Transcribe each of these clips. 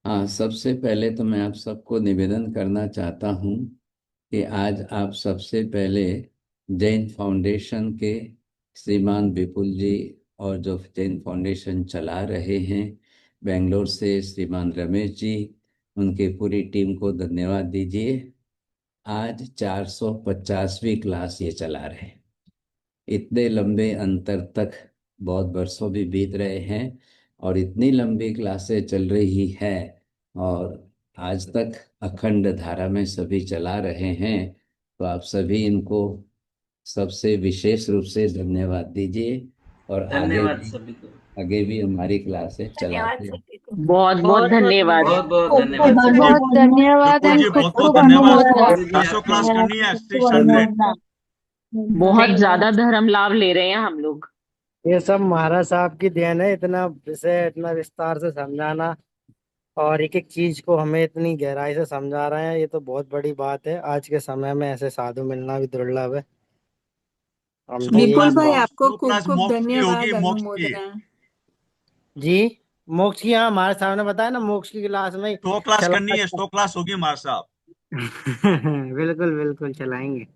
हाँ, सबसे पहले तो मैं आप सबको निवेदन करना चाहता हूँ कि आज आप सबसे पहले जैन फाउंडेशन के श्रीमान विपुल जी और जो जैन फाउंडेशन चला रहे हैं बेंगलोर से श्रीमान रमेश जी, उनकी पूरी टीम को धन्यवाद दीजिए। आज 450वीं क्लास ये चला रहे हैं। इतने लंबे अंतर तक बहुत बरसों भी बीत रहे हैं और इतनी लंबी क्लासें चल रही है और आज तक अखंड धारा में सभी चला रहे हैं। तो आप सभी इनको सबसे विशेष रूप से धन्यवाद दीजिए और धन्यवाद सभी को। आगे भी हमारी क्लासें धन्यवाद चलाते सभी को। बहुत बहुत बहुत बहुत धन्यवाद। बहुत बहुत बहुत धन्यवाद बहुत सभी बहुत को। बहुत धन्यवाद विपुल एंड जी, खूब बहुत बहुत खूब धन्यवाद। अनुमोदना। गुरु जी 400 क्लास आपको करनी है, 600। बहुत ज्यादा धर्म लाभ ले रहे हैं हम लोग। ये सब महाराज साहब की देन है, इतना विषय इतना विस्तार से समझाना और एक एक चीज को हमें इतनी गहराई से समझा रहे हैं। ये तो बहुत बड़ी बात है, आज के समय में ऐसे साधु मिलना भी दुर्लभ है। हम तो 100 यही विपुल क्लास भाई दुआ। आपको 100 खूब क्लास खूब मोक्ष की होगी, धन्यवाद मोक्ष की। अनुमोदना। जी, मोक्ष की, हाँ हमारे सामने बताया ना, मोक्ष की क्लास में 100 क्लास चला। करनी है, 100 क्लास होगी महाराज साहब। बिल्कुल बिल्कुल चलाएंगे।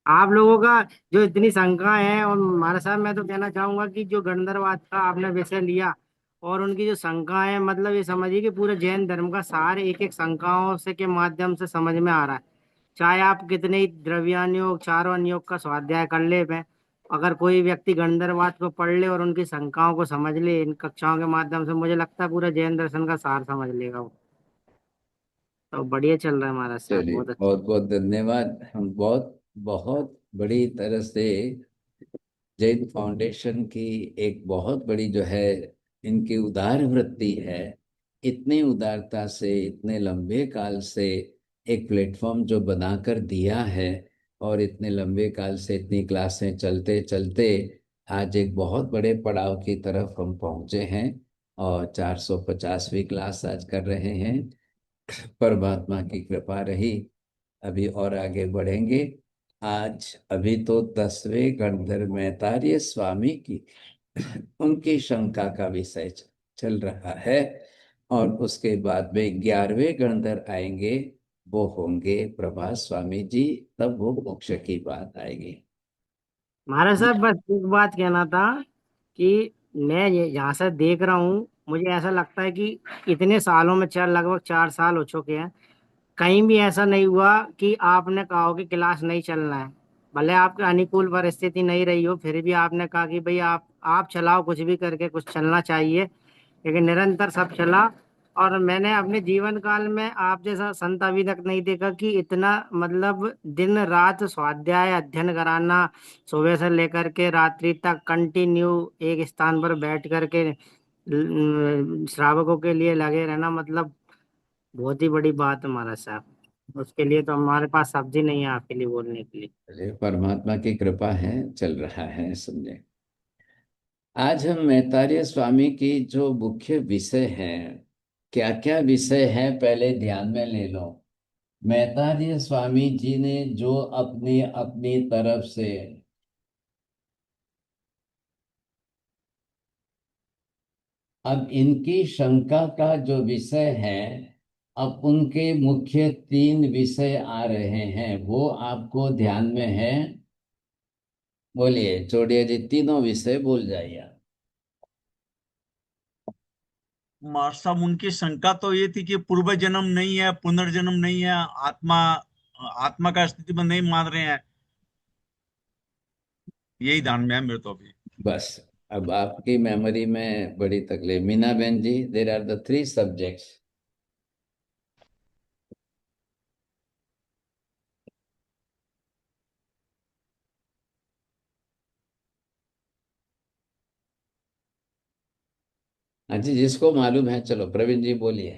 आप लोगों का जो इतनी शंका है, और हमारे साहब मैं तो कहना चाहूंगा कि जो गणधरवाद का आपने विषय लिया और उनकी जो शंका है, मतलब ये समझिए कि पूरे जैन धर्म का सार एक एक शंकाओं से के माध्यम से समझ में आ रहा है। चाहे आप कितने ही द्रव्यानुयोग चारों अनुयोग का स्वाध्याय कर ले में, अगर कोई व्यक्ति गणधरवाद को पढ़ ले और उनकी शंकाओं को समझ ले इन कक्षाओं के माध्यम से, मुझे लगता है पूरा जैन दर्शन का सार समझ लेगा वो। तो बढ़िया चल रहा है हमारा साहब, चलिए, बहुत अच्छा। बहुत बहुत धन्यवाद। हम बहुत बहुत बड़ी तरह से जैन फाउंडेशन की एक बहुत बड़ी जो है इनकी उदार वृत्ति है। इतनी उदारता से इतने लंबे काल से एक प्लेटफॉर्म जो बनाकर दिया है और इतने लंबे काल से इतनी क्लासें चलते चलते आज एक बहुत बड़े पड़ाव की तरफ हम पहुंचे हैं और 450वीं क्लास आज कर रहे हैं। परमात्मा की कृपा रही, अभी और आगे बढ़ेंगे। आज अभी तो 10वें गणधर मैतार्य स्वामी की उनकी शंका का विषय चल रहा है और उसके बाद में 11वें गणधर आएंगे, वो होंगे प्रभास स्वामी जी। तब वो मोक्ष की बात आएगी। महाराज साहब बस एक बात कहना था कि मैं ये यहाँ से देख रहा हूँ, मुझे ऐसा लगता है कि इतने सालों में, चार लगभग 4 साल हो चुके हैं, कहीं भी ऐसा नहीं हुआ कि आपने कहा हो कि क्लास नहीं चलना है। भले आपके अनुकूल परिस्थिति नहीं रही हो, फिर भी आपने कहा कि भाई आप चलाओ, कुछ भी करके कुछ चलना चाहिए, लेकिन निरंतर सब चला। और मैंने अपने जीवन काल में आप जैसा संत अभी तक नहीं देखा कि इतना मतलब दिन रात स्वाध्याय अध्ययन कराना, सुबह से लेकर के रात्रि तक कंटिन्यू एक स्थान पर बैठ करके श्रावकों के लिए लगे रहना, मतलब बहुत ही बड़ी बात है हमारा साहब। उसके लिए तो हमारे पास शब्द ही नहीं है आपके लिए बोलने के लिए। चलिए, परमात्मा की कृपा है, चल रहा है, समझे। आज हम मैतार्य स्वामी की जो मुख्य विषय हैं, क्या क्या विषय है पहले ध्यान में ले लो। मैतार्य स्वामी जी ने जो अपनी अपनी तरफ से अब इनकी शंका का जो विषय है, अब उनके मुख्य 3 विषय आ रहे हैं, वो आपको ध्यान में है। बोलिए चौड़िया जी, तीनों विषय बोल जाइए आप। महाराज साहब, उनकी शंका तो ये थी कि पूर्व जन्म नहीं है, पुनर्जन्म नहीं है, आत्मा आत्मा का अस्तित्व नहीं मान रहे हैं। यही ध्यान में है मेरे तो अभी। बस, अब आपकी मेमोरी में बड़ी तकलीफ। मीना बहन जी, देर आर द 3 सब्जेक्ट्स। हाँ जी, जिसको मालूम है, चलो प्रवीण जी बोलिए।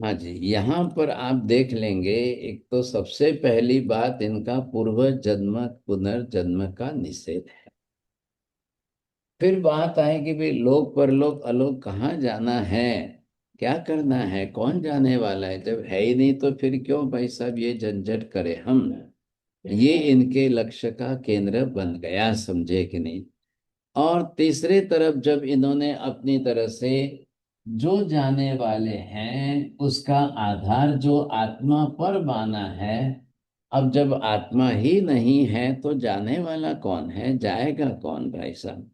हाँ जी, यहाँ पर आप देख लेंगे, एक तो सबसे पहली बात इनका पूर्व जन्म पुनर्जन्म का निषेध है। फिर बात आएगी भाई लोक परलोक अलोक कहाँ जाना है, क्या करना है, कौन जाने वाला है। जब है ही नहीं तो फिर क्यों भाई साहब ये झंझट करे हम। ये इनके लक्ष्य का केंद्र बन गया, समझे कि नहीं। और तीसरे तरफ जब इन्होंने अपनी तरह से जो जाने वाले हैं उसका आधार जो आत्मा पर माना है, अब जब आत्मा ही नहीं है तो जाने वाला कौन है, जाएगा कौन भाई साहब।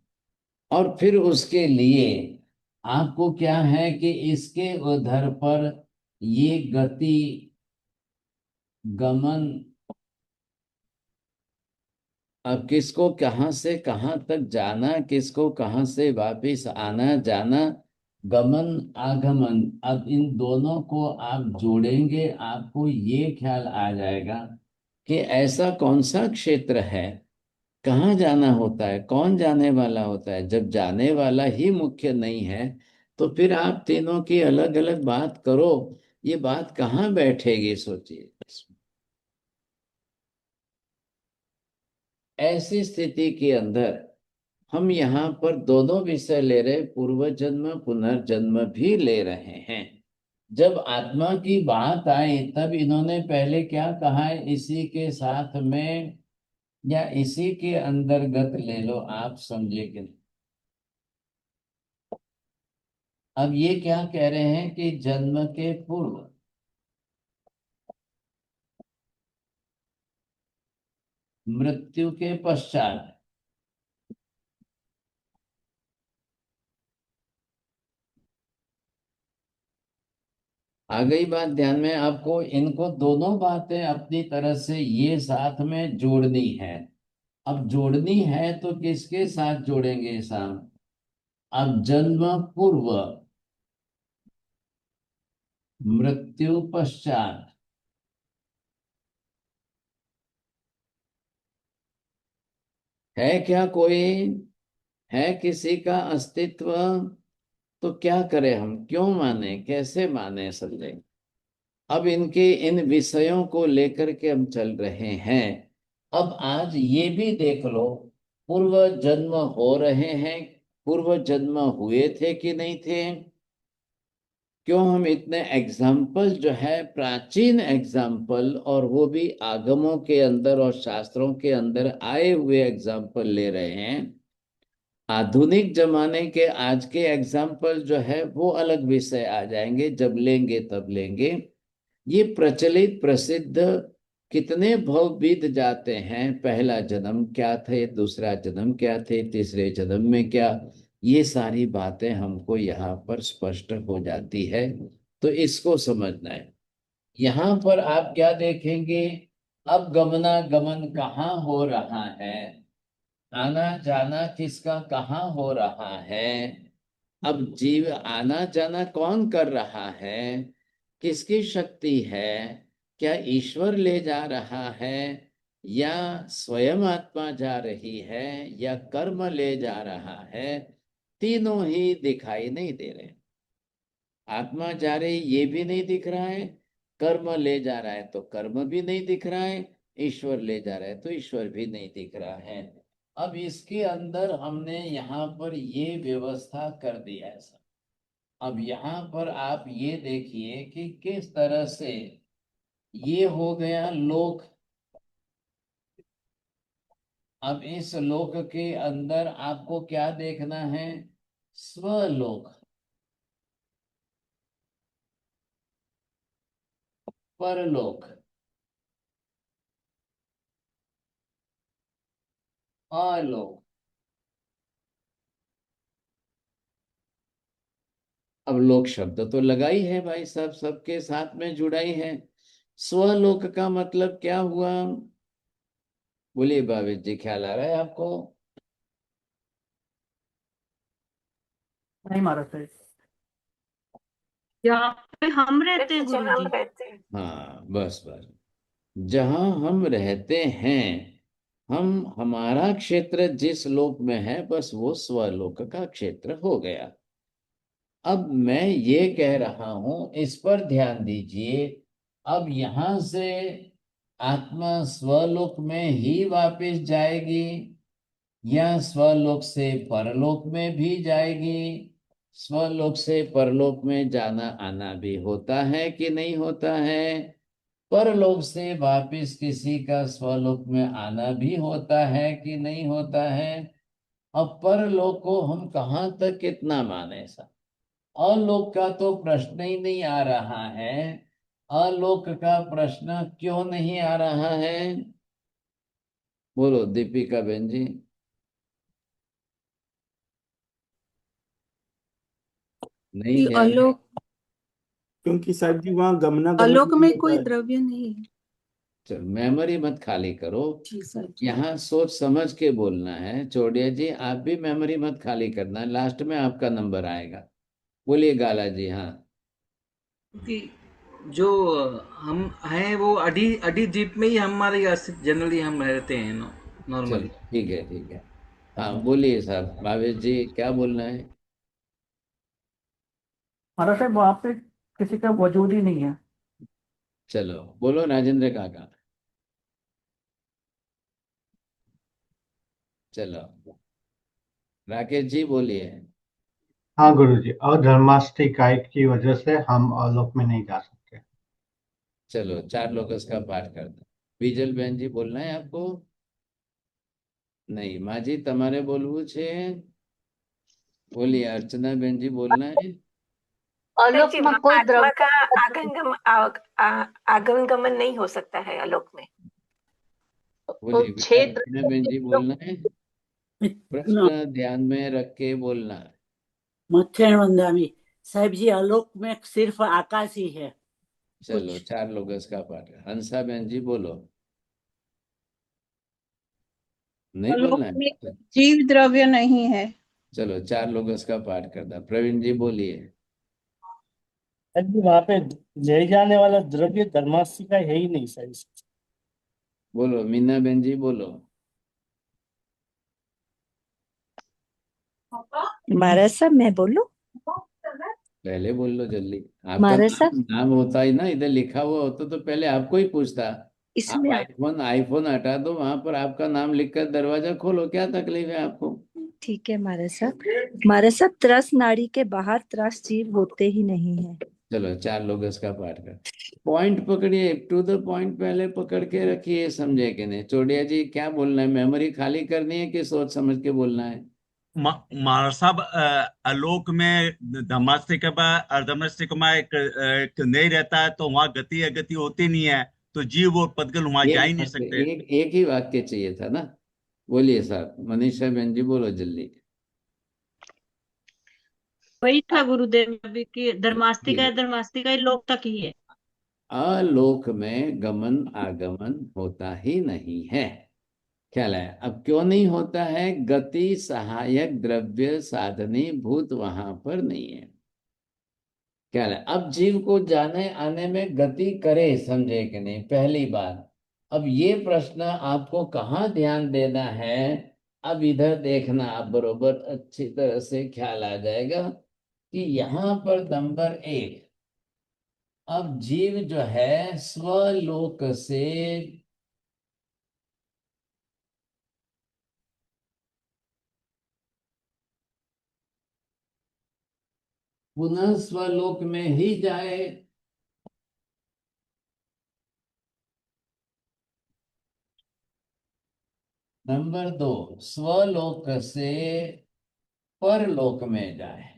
और फिर उसके लिए आपको क्या है कि इसके उधर पर ये गति गमन, अब किसको कहाँ से कहाँ तक जाना, किसको कहाँ से वापिस आना जाना, गमन आगमन, अब इन दोनों को आप जोड़ेंगे आपको ये ख्याल आ जाएगा कि ऐसा कौन सा क्षेत्र है, कहाँ जाना होता है, कौन जाने वाला होता है। जब जाने वाला ही मुख्य नहीं है तो फिर आप तीनों की अलग अलग बात करो, ये बात कहाँ बैठेगी, सोचिए। ऐसी स्थिति के अंदर हम यहाँ पर दोनों विषय ले रहे, पूर्व जन्म पुनर्जन्म भी ले रहे हैं। जब आत्मा की बात आई तब इन्होंने पहले क्या कहा है, इसी के साथ में या इसी के अंतर्गत ले लो, आप समझे कि नहीं। अब ये क्या कह रहे हैं कि जन्म के पूर्व, मृत्यु के पश्चात, आ गई बात ध्यान में आपको। इनको दोनों बातें अपनी तरह से ये साथ में जोड़नी है। अब जोड़नी है तो किसके साथ जोड़ेंगे साहब, अब जन्म पूर्व मृत्यु पश्चात, है क्या कोई, है किसी का अस्तित्व, तो क्या करें हम, क्यों माने, कैसे माने, समझे। अब इनके इन विषयों को लेकर के हम चल रहे हैं। अब आज ये भी देख लो, पूर्व जन्म हो रहे हैं, पूर्व जन्म हुए थे कि नहीं थे। क्यों हम इतने एग्जाम्पल जो है, प्राचीन एग्जाम्पल, और वो भी आगमों के अंदर और शास्त्रों के अंदर आए हुए एग्जाम्पल ले रहे हैं। आधुनिक जमाने के आज के एग्जाम्पल जो है वो अलग विषय आ जाएंगे, जब लेंगे तब लेंगे। ये प्रचलित प्रसिद्ध कितने भव बीत जाते हैं, पहला जन्म क्या थे, दूसरा जन्म क्या थे, तीसरे जन्म में क्या, ये सारी बातें हमको यहाँ पर स्पष्ट हो जाती है। तो इसको समझना है। यहाँ पर आप क्या देखेंगे, अब गमनागमन कहाँ हो रहा है, आना जाना किसका कहाँ हो रहा है। अब जीव आना जाना कौन कर रहा है, किसकी शक्ति है, क्या ईश्वर ले जा रहा है या स्वयं आत्मा जा रही है या कर्म ले जा रहा है, तीनों ही दिखाई नहीं दे रहे। आत्मा जा रही ये भी नहीं दिख रहा है, कर्म ले जा रहा है तो कर्म भी नहीं दिख रहा है, ईश्वर ले जा रहा है तो ईश्वर भी नहीं दिख रहा है। अब इसके अंदर हमने यहाँ पर ये व्यवस्था कर दिया है सर। अब यहाँ पर आप ये देखिए कि किस तरह से ये हो गया लोक। अब इस लोक के अंदर आपको क्या देखना है, स्वलोक, परलोक, अलोक। अब लोक शब्द तो लगा ही है भाई साहब, सबके साथ में जुड़ा ही है। स्वलोक का मतलब क्या हुआ, बोलिए भावेश जी, ख्याल आ रहा है आपको। नहीं मारा सर। जहाँ पे हम रहते हैं गुरु जी। हाँ बस बस, जहां हम रहते हैं, हम हमारा क्षेत्र जिस लोक में है बस वो स्वलोक का क्षेत्र हो गया। अब मैं ये कह रहा हूं, इस पर ध्यान दीजिए। अब यहां से आत्मा स्वलोक में ही वापस जाएगी, या स्वलोक से परलोक में भी जाएगी? स्वलोक से परलोक में जाना आना भी होता है कि नहीं होता है? परलोक से वापिस किसी का स्वलोक में आना भी होता है कि नहीं होता है? अब परलोक को हम कहाँ तक कितना माने सा? अलोक का तो प्रश्न ही नहीं आ रहा है। अलोक का प्रश्न क्यों नहीं आ रहा है? बोलो दीपिका बहन जी। नहीं कि है? आलोक क्योंकि साहब जी वहाँ गमनागमन आलोक नहीं में होता कोई है। द्रव्य नहीं है। चलो मेमोरी मत खाली करो, जी सर। यहाँ सोच समझ के बोलना है। चौड़िया जी आप भी मेमोरी मत खाली करना, लास्ट में आपका नंबर आएगा। बोलिए गाला जी। हाँ कि जो हम हैं वो अडी अडी द्वीप में ही हमारे जनरली हम रहते हैं चलो नॉर्मली। ठीक है ठीक है। हाँ बोलिए साहब, भावेश जी क्या बोलना है? महाराज साहब वहां पे किसी का वजूद ही नहीं है। चलो बोलो राजेंद्र काका। चलो राकेश जी बोलिए। हाँ गुरुजी, अधर्मास्तिकाइट की वजह से हम आलोक में नहीं जा सकते। चलो चार लोग इसका पाठ कर दो। बीजल बहन जी बोलना है आपको? नहीं। माँ जी તમારે બોલવું છે? बोलिए। अर्चना बहन जी बोलना है? आलोक जी, में कोई आत्मा का द्रव्य आगमन नहीं हो सकता है आलोक में। तो बोलिए बेटा। छह रचना बहन जी बोलना है? प्रश्न ध्यान में रख के बोलना है। मत्स्यन वंदामी साहब जी आलोक में सिर्फ आकाश ही है। चलो चार लोग इसका पाठ कर। हंसा बहन जी बोलो। नहीं आलोक बोलना में है? जीव द्रव्य नहीं है। चलो चार लोग इसका पाठ करता। प्रवीण जी बोलिए। अभी वहां पे ले जाने वाला द्रव्य धर्मास्ती का है ही नहीं सर। बोलो मीना बहन जी बोलो। महाराज साहब मैं बोलूं? पहले बोल लो जल्दी। आपका महाराज नाम साहब नाम होता ही ना, इधर लिखा हुआ होता तो पहले आपको ही पूछता। आप इसमें आईफोन आईफोन हटा दो, वहां पर आपका नाम लिखकर दरवाजा खोलो, क्या तकलीफ है आपको? ठीक है महाराज साहब। महाराज साहब त्रस नाड़ी के बाहर त्रस जीव होते ही नहीं है। चलो चार लोग इसका पाठ कर। पॉइंट पकड़िए, टू द पॉइंट पहले पकड़ के रखिए, समझे कि नहीं? चोड़िया जी क्या बोलना है? मेमोरी खाली करनी है कि सोच समझ के बोलना है? महाराज साहब आलोक में धर्मास्तिक अर्धमस्तिकमा एक नहीं रहता है, तो वहां गति अगति होती नहीं है, तो जीव और पदगल वहां जा ही नहीं सकते। एक ही वाक्य चाहिए था ना। बोलिए साहब। मनीषा बहन जी बोलो जल्दी। वही था गुरुदेव अभी की ठीक है। धर्मास्तिका ही लोक तक ही है। अलोक में गमन आगमन होता ही नहीं है। ख्याल है? अब क्यों नहीं होता है? गति सहायक द्रव्य साधनी भूत वहां पर नहीं है। ख्याल है? अब जीव को जाने आने में गति करे, समझे कि नहीं? पहली बात। अब ये प्रश्न आपको कहाँ ध्यान देना है? अब इधर देखना, आप बरोबर अच्छी तरह से ख्याल आ जाएगा कि यहाँ पर नंबर एक। अब जीव जो है स्वलोक से पुनः स्वलोक में ही जाए। नंबर दो, स्वलोक से परलोक में जाए।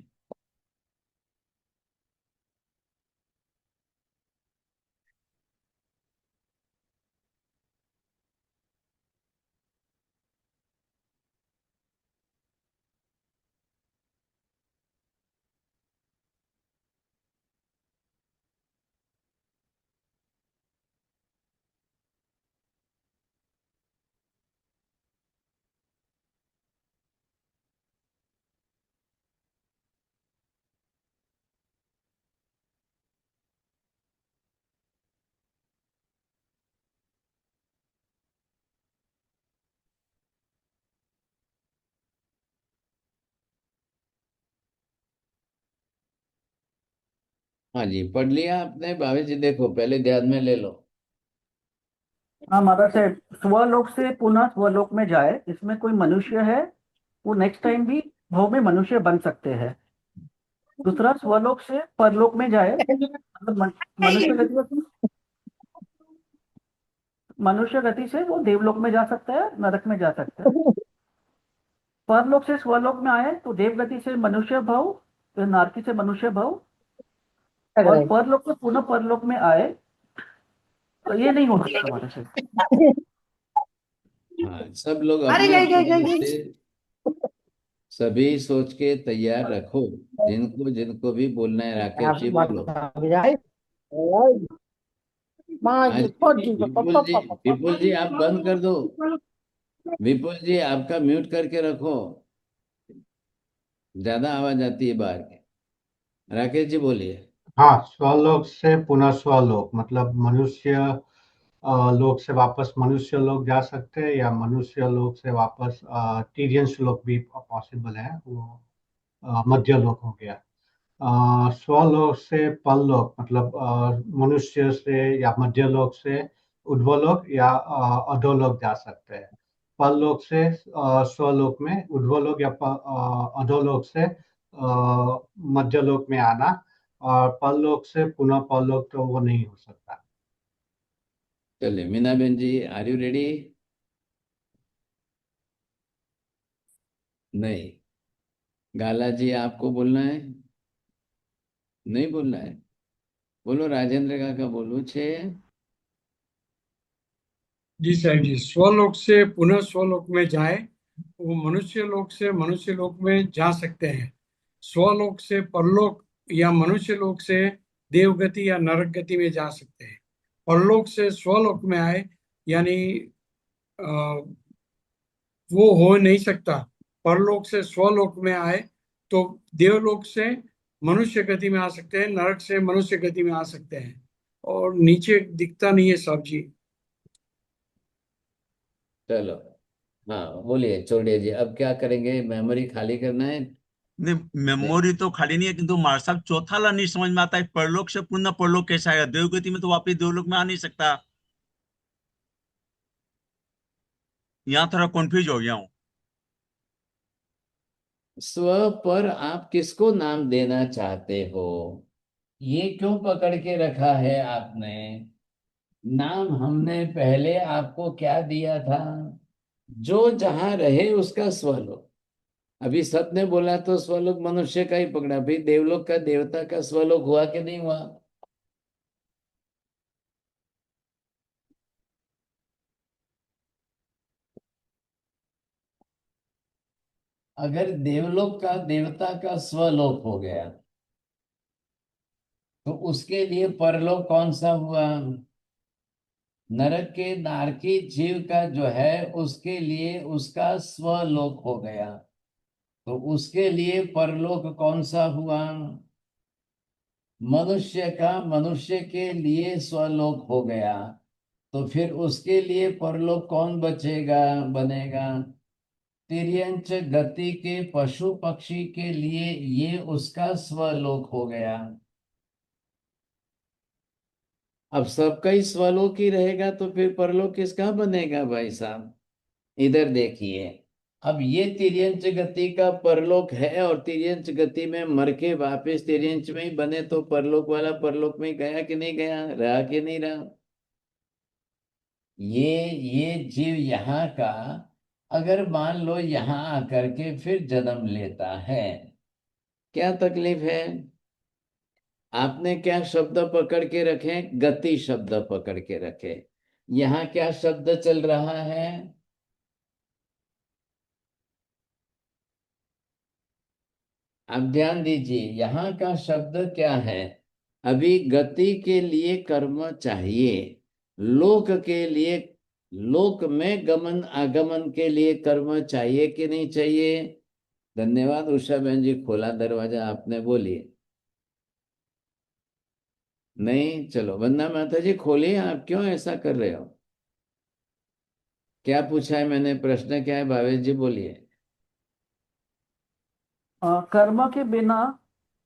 हाँ जी, पढ़ लिया आपने भावेश जी? देखो पहले ध्यान में ले लो। हाँ महाराज साहब, स्वलोक से पुनः स्वलोक में जाए, इसमें कोई मनुष्य है, वो नेक्स्ट टाइम भी भाव में मनुष्य बन सकते हैं। दूसरा, स्वलोक से परलोक में जाए, मतलब मनुष्य गति से वो देवलोक में जा सकता है, नरक में जा सकता है। परलोक से स्वलोक में आए तो देव गति से मनुष्य भाव, फिर नारकी से मनुष्य भाव, और परलोक से पुनः परलोक में आए तो ये नहीं हो सकता हमारे से। हाँ, सब लोग अपने अपने से सभी सोच के तैयार रखो। जिनको जिनको भी बोलना है राकेश जी बोलो। आज विपुल जी आप बंद कर दो। विपुल जी आपका म्यूट करके रखो, ज्यादा आवाज आती है बाहर की। राकेश जी बोलिए। हाँ, स्वलोक से पुनः स्वलोक मतलब मनुष्य लोक से वापस मनुष्य लोक जा सकते हैं, या मनुष्य लोक से वापस टीरियंस लोक भी पॉसिबल है, वो मध्य लोक हो गया। स्वलोक से परलोक मतलब मनुष्य से या मध्य लोक से उर्ध्वलोक या अधोलोक जा सकते हैं। परलोक से स्वलोक में, उर्ध्वलोक या अधोलोक से मध्य लोक में आना, और परलोक से पुनः परलोक तो वो नहीं हो सकता। चलिए मीना बहन जी, आर यू रेडी? नहीं। गाला जी आपको बोलना है? नहीं बोलना है? बोलो राजेंद्र काका, बोलो। छे जी साहब जी, स्वलोक से पुनः स्वलोक में जाए, वो मनुष्य लोक से मनुष्य लोक में जा सकते हैं। स्वलोक से परलोक या मनुष्य लोक से देवगति या नरक गति में जा सकते हैं। परलोक से स्वलोक में आए यानी वो हो नहीं सकता। परलोक से स्वलोक में आए तो देवलोक से मनुष्य गति में आ सकते हैं, नरक से मनुष्य गति में आ सकते हैं, और नीचे दिखता नहीं है साहब जी। चलो, हाँ बोलिए, छोड़िए जी। अब क्या करेंगे? मेमोरी खाली करना है? नहीं, मेमोरी तो खाली नहीं है, किंतु महाराज साहब चौथा ला नहीं समझ में आता है। परलोक से पुनः परलोक कैसा आएगा? देवगति में तो वापिस देवलोक में आ नहीं सकता। यहाँ थोड़ा कंफ्यूज हो गया हूँ। स्व पर आप किसको नाम देना चाहते हो? ये क्यों पकड़ के रखा है आपने? नाम हमने पहले आपको क्या दिया था? जो जहां रहे उसका स्वलोक। अभी सत ने बोला तो स्वलोक मनुष्य का ही पकड़ा, भाई देवलोक का देवता का स्वलोक हुआ कि नहीं हुआ? अगर देवलोक का देवता का स्वलोक हो गया तो उसके लिए परलोक कौन सा हुआ? नरक के नारकी जीव का जो है उसके लिए उसका स्वलोक हो गया, तो उसके लिए परलोक कौन सा हुआ? मनुष्य का मनुष्य के लिए स्वलोक हो गया, तो फिर उसके लिए परलोक कौन बचेगा, बनेगा? तिर्यंच गति के पशु पक्षी के लिए ये उसका स्वलोक हो गया। अब सबका ही स्वलोक ही रहेगा तो फिर परलोक किसका बनेगा भाई साहब? इधर देखिए, अब ये तिर्यंच गति का परलोक है, और तिर्यंच गति में मर के वापिस तिर्यंच में ही बने, तो परलोक वाला परलोक में गया कि नहीं गया, रहा कि नहीं रहा? ये जीव यहाँ का अगर मान लो यहाँ आकर के फिर जन्म लेता है, क्या तकलीफ है? आपने क्या शब्द पकड़ के रखे? गति शब्द पकड़ के रखे। यहाँ क्या शब्द चल रहा है? आप ध्यान दीजिए, यहाँ का शब्द क्या है? अभी गति के लिए कर्म चाहिए, लोक के लिए, लोक में गमन आगमन के लिए कर्म चाहिए कि नहीं चाहिए? धन्यवाद उषा बहन जी, खोला दरवाजा आपने, बोलिए। नहीं, चलो वंदना माता जी खोलिए। आप क्यों ऐसा कर रहे हो? क्या पूछा है मैंने? प्रश्न क्या है भावेश जी, बोलिए। कर्म के बिना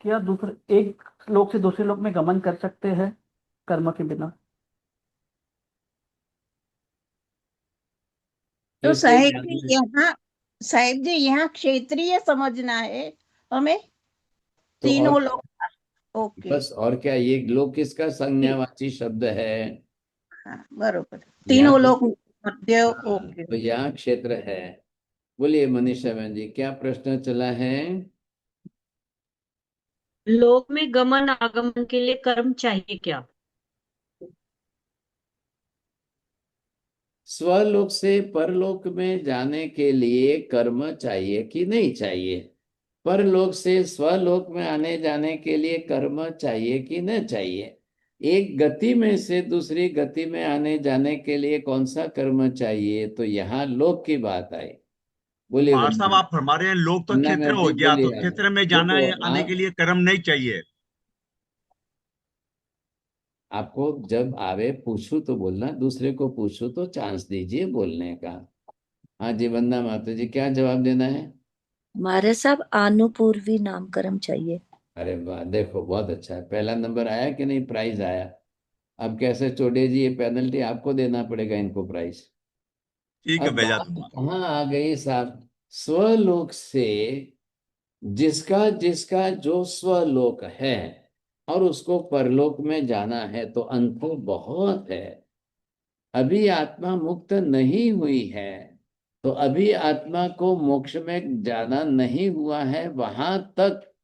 क्या दूसरे एक लोक से दूसरे लोक में गमन कर सकते हैं कर्म के बिना? तो फिर से साहेब ध्यान जी में- यहाँ, साहेब जी यहाँ क्षेत्रीय समझना है हमें, तो और तीनों लोग। ओके, बस, और क्या, ये लोक किसका संज्ञावाची शब्द है? हाँ बरोबर, यहाँ तीनों लोग मध्य। हाँ, ओके, तो यहाँ क्षेत्र है। बोलिए मनीषा बहन जी, क्या प्रश्न चला है? लोक में गमन आगमन के लिए कर्म चाहिए क्या? स्वलोक से परलोक में जाने के लिए कर्म चाहिए कि नहीं चाहिए? परलोक से स्वलोक में आने जाने के लिए कर्म चाहिए कि न चाहिए? एक गति में से दूसरी गति में आने जाने के लिए कौन सा कर्म चाहिए? तो यहाँ लोक की बात आई। बोलिए महाराज साहब, वंदना। आप फरमा रहे हैं लोग तो वंदना क्षेत्र मैम हो जी गया, तो बोलिए। आप क्षेत्र में जाना देखो, आने के लिए कर्म नहीं चाहिए। आपको जब आवे पूछू तो बोलना, दूसरे को पूछू तो चांस दीजिए बोलने का। हाँ जी वंदना माता जी, क्या जवाब देना है? महाराज साहब आनुपूर्वी नामकरण चाहिए। अरे वाह, देखो बहुत अच्छा है। पहला नंबर आया कि नहीं? प्राइज आया। अब कैसे चोड़े जी, ये पेनल्टी आपको देना पड़ेगा इनको प्राइज। ठीक है, अब भेजा बात दूंगा। कहाँ आ गई साहब? स्वलोक से जिसका जिसका जो स्वलोक है और उसको परलोक में जाना है, तो अंतर बहुत है। अभी आत्मा मुक्त नहीं हुई है, तो अभी आत्मा को मोक्ष में जाना नहीं हुआ है। वहां तक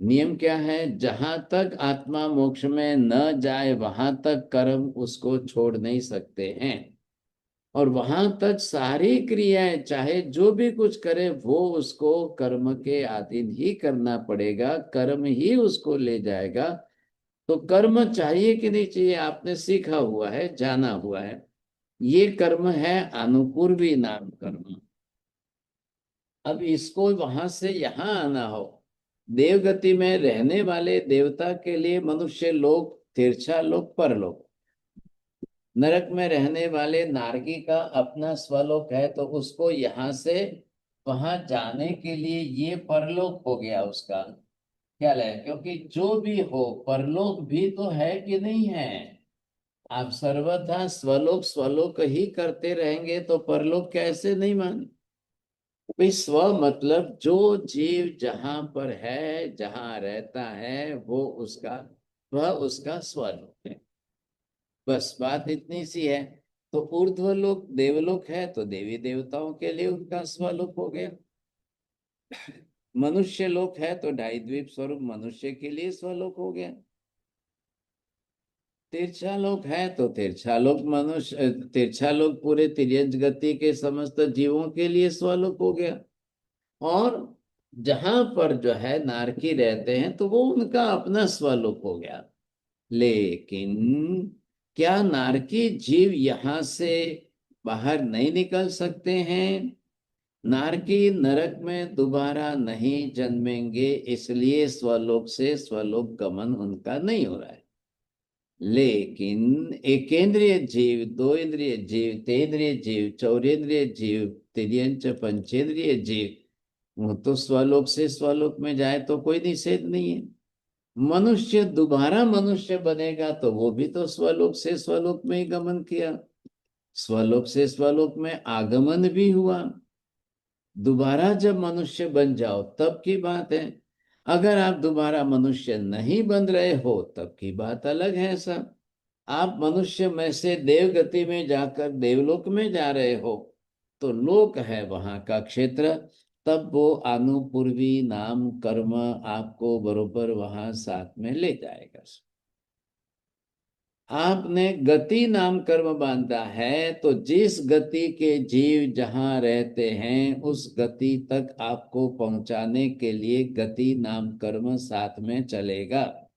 नियम क्या है? जहां तक आत्मा मोक्ष में न जाए वहां तक कर्म उसको छोड़ नहीं सकते हैं। और वहां तक सारी क्रियाएं, चाहे जो भी कुछ करे, वो उसको कर्म के अधीन ही करना पड़ेगा, कर्म ही उसको ले जाएगा। तो कर्म चाहिए कि नहीं चाहिए? आपने सीखा हुआ है, जाना हुआ है। ये कर्म है अनुपूर्वी नाम कर्म। अब इसको वहां से यहां आना हो, देवगति में रहने वाले देवता के लिए मनुष्य लोक, तिरछा लोक, परलोक। नरक में रहने वाले नारकी का अपना स्वलोक है, तो उसको यहाँ से वहां जाने के लिए ये परलोक हो गया उसका। क्या है? क्योंकि जो भी हो, परलोक भी तो है कि नहीं है? आप सर्वथा स्वलोक स्वलोक ही करते रहेंगे तो परलोक कैसे नहीं माने? भाई स्व मतलब जो जीव जहां पर है, जहां रहता है, वो उसका, वह उसका स्वलोक है। बस बात इतनी सी है। तो ऊर्ध्वलोक देवलोक है, तो देवी देवताओं के लिए उनका स्वलोक हो गया। मनुष्य लोक है तो ढाई द्वीप स्वरूप मनुष्य के लिए स्वलोक हो गया। तिरछा लोक है तो तिरछा लोक मनुष्य, तिरछा लोक पूरे तिर्यंच गति के समस्त जीवों के लिए स्वलोक हो गया। और जहां पर जो है नारकी रहते हैं, तो वो उनका अपना स्वलोक हो गया। लेकिन क्या नारकी जीव यहां से बाहर नहीं निकल सकते हैं? नारकी नरक में दोबारा नहीं जन्मेंगे, इसलिए स्वलोक से स्वलोक गमन उनका नहीं हो रहा है। लेकिन एकेंद्रिय जीव, दो इंद्रिय जीव, तेंद्रिय जीव, चौरेंद्रिय जीव, तिर्यंच पंचेंद्रिय जीव, वो तो स्वलोक से स्वलोक में जाए तो कोई निषेध नहीं है। मनुष्य दोबारा मनुष्य बनेगा तो वो भी तो स्वलोक से स्वलोक में ही गमन किया, स्वलोक से स्वलोक में आगमन भी हुआ। दोबारा जब मनुष्य बन जाओ तब की बात है। अगर आप दोबारा मनुष्य नहीं बन रहे हो तब की बात अलग है सब। आप मनुष्य में से देव गति में जाकर देवलोक में जा रहे हो, तो लोक है वहां का क्षेत्र, तब वो अनुपूर्वी नाम कर्म आपको बरोबर वहां साथ में ले जाएगा। आपने गति नाम कर्म बांधा है, तो जिस गति के जीव जहां रहते हैं उस गति तक आपको पहुंचाने के लिए गति नाम कर्म साथ में चलेगा।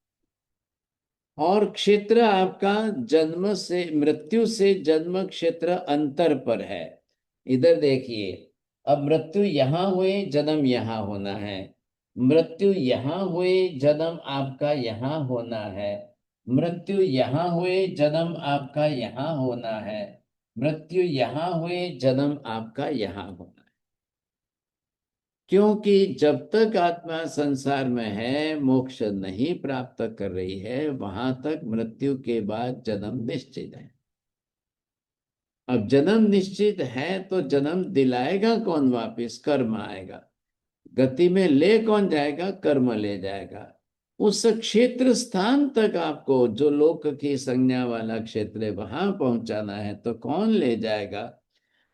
और क्षेत्र आपका जन्म से मृत्यु से जन्म क्षेत्र अंतर पर है। इधर देखिए, अब मृत्यु यहां हुए, जन्म यहां होना है। मृत्यु यहां हुए, जन्म आपका यहां होना है। मृत्यु यहां हुए, जन्म आपका यहां होना है। मृत्यु यहां हुए, जन्म आपका यहां होना है। क्योंकि जब तक आत्मा संसार में है, मोक्ष नहीं प्राप्त कर रही है, वहां तक मृत्यु के बाद जन्म निश्चित है। अब जन्म निश्चित है तो जन्म दिलाएगा कौन वापिस? कर्म आएगा। गति में ले कौन जाएगा? कर्म ले जाएगा। उस क्षेत्र स्थान तक आपको, जो लोक की संज्ञा वाला क्षेत्र है, वहां पहुंचाना है तो कौन ले जाएगा?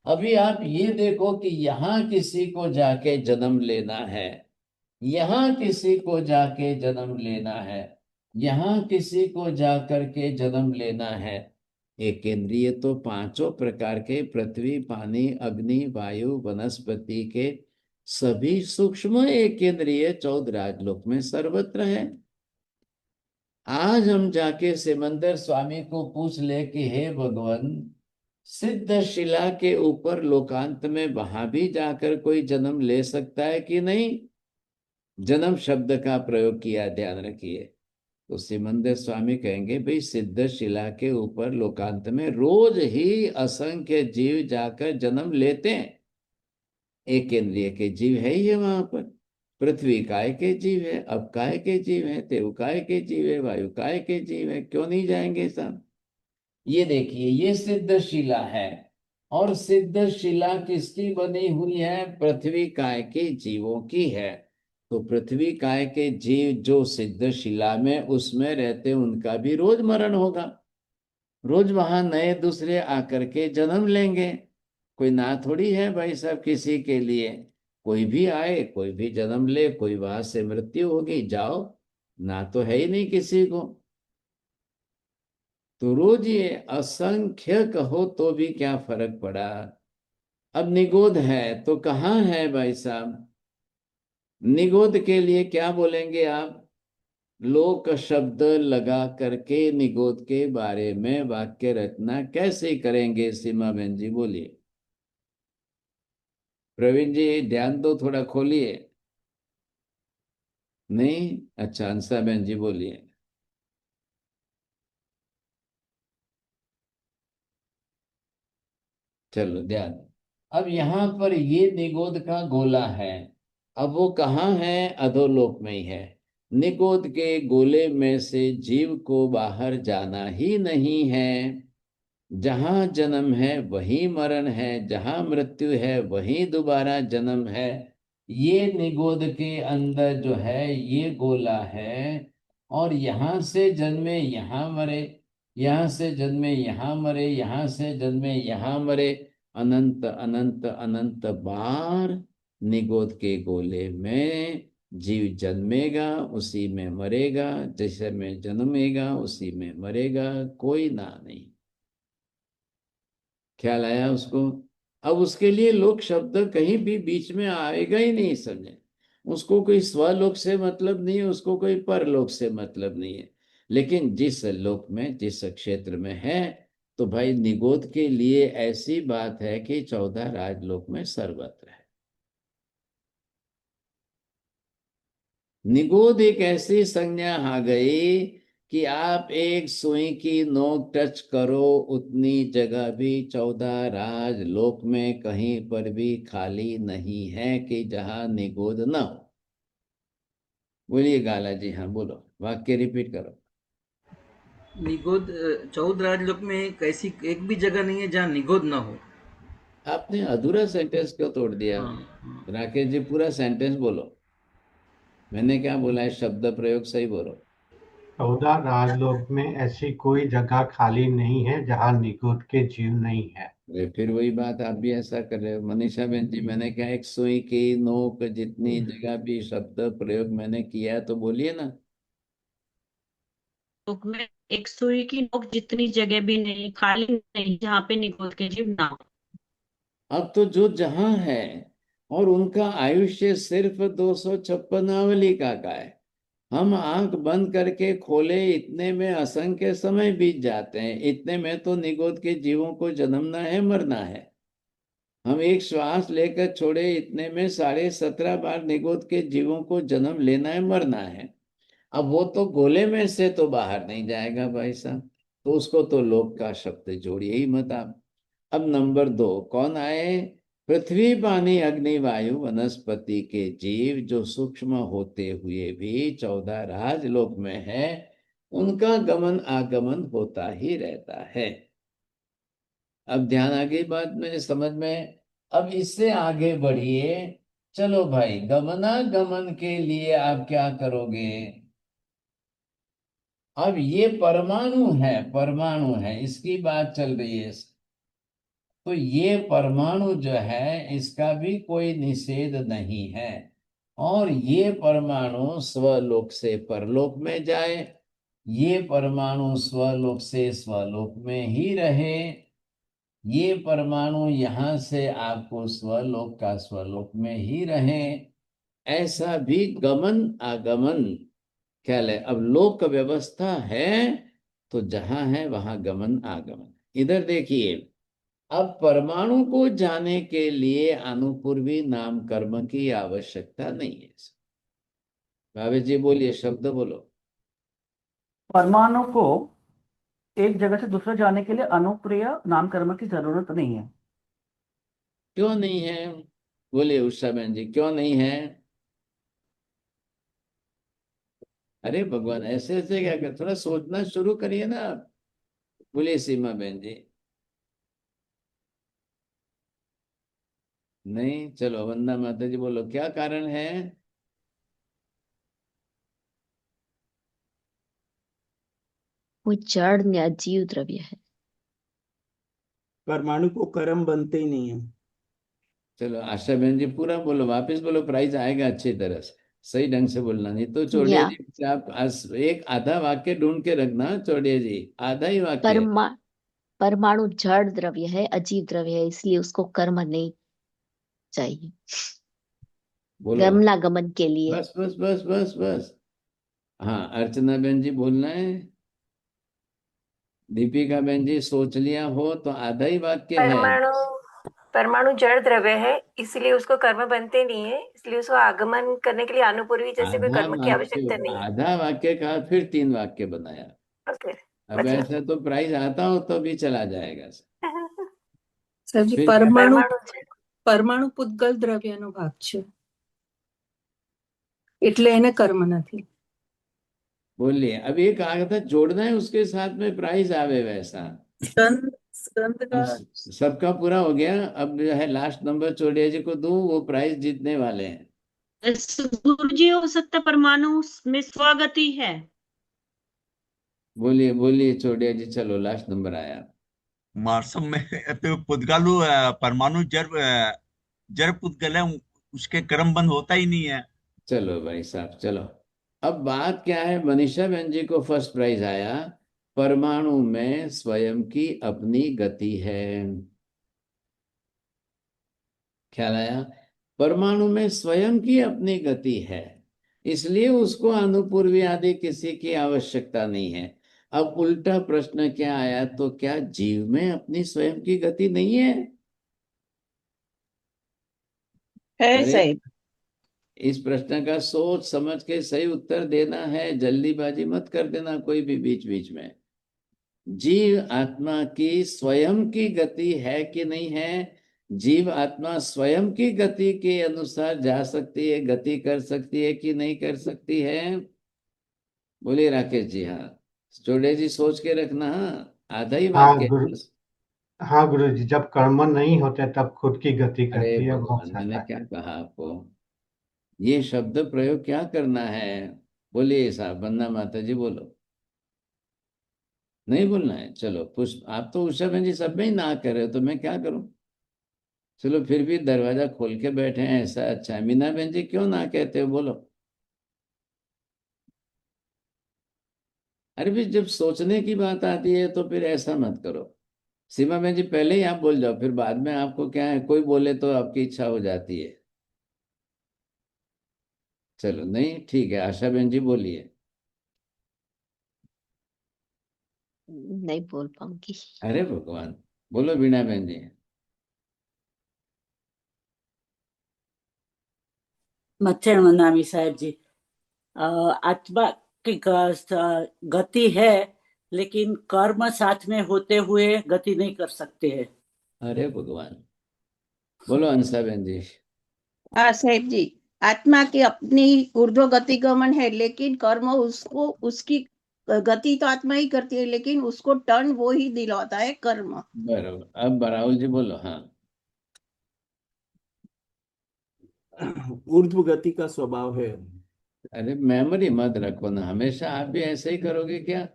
अभी आप ये देखो कि यहाँ किसी को जाके जन्म लेना है, यहाँ किसी को जाके जन्म लेना है, यहाँ किसी को जाकर के जन्म लेना है। एक केंद्रीय तो पांचों प्रकार के, पृथ्वी, पानी, अग्नि, वायु, वनस्पति के सभी सूक्ष्म एक केंद्रीय 14 राजलोक में सर्वत्र है। आज हम जाके सिमंदर स्वामी को पूछ ले कि हे भगवान, सिद्ध शिला के ऊपर लोकांत में वहां भी जाकर कोई जन्म ले सकता है कि नहीं? जन्म शब्द का प्रयोग किया, ध्यान रखिए। तो सिमंदर स्वामी कहेंगे, भाई सिद्ध शिला के ऊपर लोकांत में रोज ही असंख्य जीव जाकर जन्म लेते हैं। एक केंद्रीय के जीव है ही है वहां पर। पृथ्वी काय के जीव है, अब काय के जीव है, देव काय के जीव है, वायु काय के जीव है, क्यों नहीं जाएंगे साहब? ये देखिए, ये सिद्ध शिला है, और सिद्ध शिला किसकी बनी हुई है? पृथ्वी काय के जीवों की है। तो पृथ्वी काय के जीव जो सिद्ध शिला में उसमें रहते, उनका भी रोज मरण होगा। रोज वहां नए दूसरे आकर के जन्म लेंगे। कोई ना थोड़ी है भाई साहब किसी के लिए। कोई भी आए, कोई भी जन्म ले, कोई वहां से मृत्यु होगी, जाओ, ना तो है ही नहीं किसी को। तो रोज ये असंख्य कहो तो भी क्या फर्क पड़ा। अब निगोद है तो कहाँ है भाई साहब? निगोद के लिए क्या बोलेंगे आप? लोक शब्द लगा करके निगोद के बारे में वाक्य रचना कैसे करेंगे? सीमा बहन जी बोलिए। प्रवीण जी ध्यान दो, थोड़ा खोलिए। नहीं? अच्छा, अंसा बहन जी बोलिए। चलो ध्यान। अब यहाँ पर ये निगोद का गोला है। अब वो कहाँ है? अधोलोक में ही है। निगोद के गोले में से जीव को बाहर जाना ही नहीं है। जहां जन्म है वहीं मरण है, जहां मृत्यु है वहीं दोबारा जन्म है। ये निगोद के अंदर जो है ये गोला है, और यहां से जन्मे यहां मरे, यहां से जन्मे यहां मरे, यहां से जन्मे यहां मरे, अनंत अनंत अनंत बार निगोद के गोले में जीव जन्मेगा, उसी में मरेगा, जैसे में जन्मेगा उसी में मरेगा, कोई ना नहीं। ख्याल आया उसको? अब उसके लिए लोक शब्द कहीं भी बीच में आएगा ही नहीं, समझे? उसको कोई स्वलोक से मतलब नहीं है, उसको कोई परलोक से मतलब नहीं है। लेकिन जिस लोक में, जिस क्षेत्र में है, तो भाई निगोद के लिए ऐसी बात है कि 14 राजलोक में सर्वत्र है। निगोद एक ऐसी संज्ञा आ गई कि आप एक सुई की नोक टच करो, उतनी जगह भी 14 राजलोक में कहीं पर भी खाली नहीं है कि जहां निगोद न हो। बोलिए गाला जी, हाँ बोलो, वाक्य रिपीट करो। निगोद 14 राजलोक में कैसी एक भी जगह नहीं है जहाँ निगोद ना हो। आपने अधूरा सेंटेंस क्यों तोड़ दिया? राकेश जी पूरा सेंटेंस बोलो। मैंने क्या बोला है? शब्द प्रयोग सही बोलो। 14 राजलोक में ऐसी कोई जगह खाली नहीं है जहाँ निगोद के जीव नहीं है। फिर वही बात, आप भी ऐसा कर रहे हो। मनीषा बहन जी, मैंने क्या एक सुई की नोक जितनी जगह भी शब्द प्रयोग मैंने किया है, तो बोलिए ना। लोक में एक सुई की नोक जितनी जगह भी नहीं, खाली नहीं, जहाँ पे निगोद के जीव ना हो। अब तो जो जहां है, और उनका आयुष्य सिर्फ 256 का है। हम आंख बंद करके खोले, इतने में असंख्य समय बीत जाते हैं। इतने में तो निगोद के जीवों को जन्मना है, मरना है। हम एक श्वास लेकर छोड़े, इतने में 17.5 बार निगोद के जीवों को जन्म लेना है, मरना है। अब वो तो गोले में से तो बाहर नहीं जाएगा भाई साहब, तो उसको तो लोक का शब्द जोड़िए ही मत आप। अब नंबर 2 कौन आए? पृथ्वी पानी अग्नि वायु वनस्पति के जीव जो सूक्ष्म होते हुए भी 14 राजलोक में है, उनका गमन आगमन होता ही रहता है। अब ध्यान आ गई बात में, समझ में? अब इससे आगे बढ़िए। चलो भाई, गमनागमन के लिए आप क्या करोगे? अब ये परमाणु है, इसकी बात चल रही है। तो ये परमाणु जो है, इसका भी कोई निषेध नहीं है, और ये परमाणु स्वलोक से परलोक में जाए, ये परमाणु स्वलोक से स्वलोक में ही रहे, ये परमाणु यहां से आपको स्वलोक का स्वलोक में ही रहे, ऐसा भी गमन आगमन ख्याल है। अब लोक व्यवस्था है तो जहां है वहां गमन आगमन। इधर देखिए, अब परमाणु को जाने के लिए अनुपूर्वी नाम कर्म की आवश्यकता नहीं है। भावे जी बोलिए, शब्द बोलो। परमाणु को एक जगह से दूसरे जाने के लिए अनुप्रिय नामकर्म की जरूरत नहीं है। क्यों नहीं है? बोलिए उषा बहन जी, क्यों नहीं है? अरे भगवान, ऐसे ऐसे क्या कर, थोड़ा सोचना शुरू करिए ना आप। बोलिए सीमा बहन जी। नहीं, चलो वंदना माता जी बोलो, क्या कारण है? वो जड़ या अजीव द्रव्य है। परमाणु को कर्म बनते ही नहीं है। चलो आशा बहन जी पूरा बोलो, वापस बोलो, प्राइज आएगा अच्छी तरह से, सही ढंग से बोलना, नहीं तो चौड़िया जी आप एक आधा वाक्य ढूंढ के रखना। चौड़िया जी आधा ही वाक्य। परमाणु जड़ द्रव्य है, अजीव द्रव्य है, इसलिए उसको कर्म नहीं चाहिए बोलो गमनागमन के लिए। बस बस बस बस बस। हाँ, अर्चना बहन जी बोलना है। दीपिका बहन जी सोच लिया हो तो आधा ही वाक्य है। परमाणु जड़ द्रव्य है, इसलिए उसको कर्म बनते नहीं है, इसलिए उसको आगमन करने के लिए अनुपूर्वी जैसे कोई कर्म की आवश्यकता नहीं है। आधा वाक्य का फिर 3 वाक्य बनाया। ओके, अब ऐसा तो प्राइज आता हो तो भी चला जाएगा। સર જી, પરમાણુ પૂતગલ દ્રવ્યનો ભાગ છે, એટલે એને કર્મ નથી। बोलिए, अब ये कहा था जोड़ना है उसके साथ में, प्राइज आवे वैसा। सबका पूरा हो गया। अब जो है लास्ट नंबर चौड़िया जी को दूं, वो प्राइज जीतने वाले हैं। गुरुजी, हो सकता परमाणु में स्वगति है। बोलिए बोलिए चौड़िया जी, चलो लास्ट नंबर आया। मार्सम में तो पुद्गलु परमाणु जड़ पुद्गल है, उसके कर्म बंद होता ही नहीं है। चलो भाई साहब, चलो अब बात क्या है। मनीषा बहन जी को फर्स्ट प्राइज आया। परमाणु में स्वयं की अपनी गति है, ख्याल आया? परमाणु में स्वयं की अपनी गति है, इसलिए उसको अनुपूर्वी आदि किसी की आवश्यकता नहीं है। अब उल्टा प्रश्न क्या आया, तो क्या जीव में अपनी स्वयं की गति नहीं है? साहिब। इस प्रश्न का सोच समझ के सही उत्तर देना है, जल्दीबाजी मत कर देना कोई भी बीच बीच में। जीव आत्मा की स्वयं की गति है कि नहीं है? जीव आत्मा स्वयं की गति के अनुसार जा सकती है, गति कर सकती है कि नहीं कर सकती है? बोलिए राकेश जी। हाँ चौड़े जी सोच के रखना। आधा ही वाक्य। हाँ गुरु जी, जब कर्म नहीं होते तब खुद की गति अरे करती है। भगवान, मैंने क्या कहा आपको? ये शब्द प्रयोग क्या करना है? बोलिए साहब, वंदना माता जी बोलो। नहीं बोलना है? चलो पुष्प, आप तो उषा बहन जी सब में ही ना कर रहे हो, तो मैं क्या करूं? चलो फिर भी दरवाजा खोल के बैठे हैं, ऐसा अच्छा है। मीना बहन जी क्यों ना कहते हो, बोलो। अरे भी जब सोचने की बात आती है तो फिर ऐसा मत करो। सीमा बहन जी पहले ही आप बोल जाओ, फिर बाद में आपको क्या है, कोई बोले तो आपकी इच्छा हो जाती है। चलो नहीं, ठीक है, आशा बहन जी बोलिए। नहीं बोल पाऊंगी। अरे भगवान, बोलो वीणा बहन जी। मच्छर मनामी साहब जी, आत्मा की गति है, लेकिन कर्म साथ में होते हुए गति नहीं कर सकते हैं। अरे भगवान, बोलो अंसा बहन जी। हाँ साहेब जी, आत्मा की अपनी ऊर्ध्व गति गमन है, लेकिन कर्म उसको, उसकी गति तो आत्मा ही करती है, लेकिन उसको टर्न वो ही दिलाता है कर्म। बराबर। अब राहुल जी बोलो। हाँ, ऊर्ध्व गति का स्वभाव है। अरे मेमोरी मत रखो ना, हमेशा आप भी ऐसे ही करोगे क्या?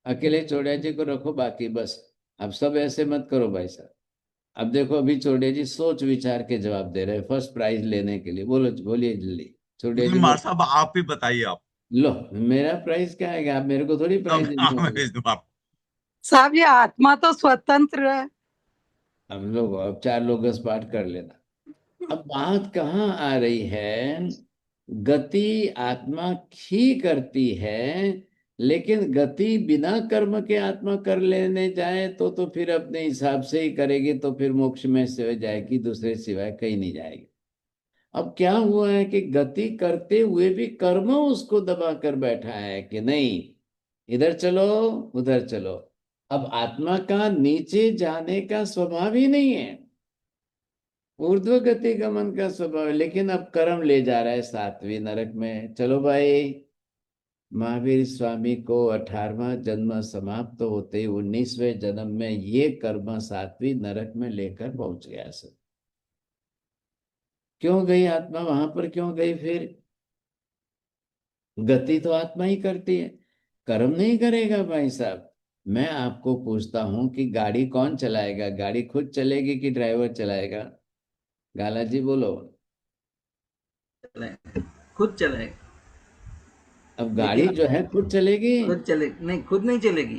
अकेले चौड़िया जी को रखो, बाकी बस अब सब ऐसे मत करो भाई साहब। अब देखो, अभी चौड़िया जी सोच विचार के जवाब दे रहे हैं फर्स्ट प्राइज लेने के लिए। बोलो, बोलिए जल्दी चौड़िया जी मार बोलो। साहब आप ही बताइए आप। लो, मेरा प्राइज क्या आएगा? आप मेरे को थोड़ी प्राइज देने मैं वाले। भेज दूं आप। साहब ये आत्मा तो स्वतंत्र है। हम लोग अब 4 लोग पाठ कर लेना। अब बात कहाँ आ रही है? गति आत्मा ही करती है, लेकिन गति बिना कर्म के आत्मा कर लेने जाए तो फिर अपने हिसाब से ही करेगी, तो फिर मोक्ष में से जाएगी, दूसरे सिवाय कहीं नहीं जाएगी। अब क्या हुआ है कि गति करते हुए भी कर्म उसको दबा कर बैठा है कि नहीं, इधर चलो उधर चलो। अब आत्मा का नीचे जाने का स्वभाव ही नहीं है, ऊर्ध्व गति गमन का स्वभाव है, लेकिन अब कर्म ले जा रहा है 7वीं नरक में। चलो भाई, महावीर स्वामी को 18वां जन्म समाप्त होते ही 19वें जन्म में ये कर्म 7वीं नरक में लेकर पहुंच गया सर। क्यों गई आत्मा वहां पर, क्यों गई? फिर गति तो आत्मा ही करती है, कर्म नहीं करेगा भाई साहब। मैं आपको पूछता हूं कि गाड़ी कौन चलाएगा? गाड़ी खुद चलेगी कि ड्राइवर चलाएगा? गाला जी बोलो। खुद चलाएगा। अब गाड़ी जो है खुद चलेगी? खुद चले नहीं, खुद नहीं चलेगी।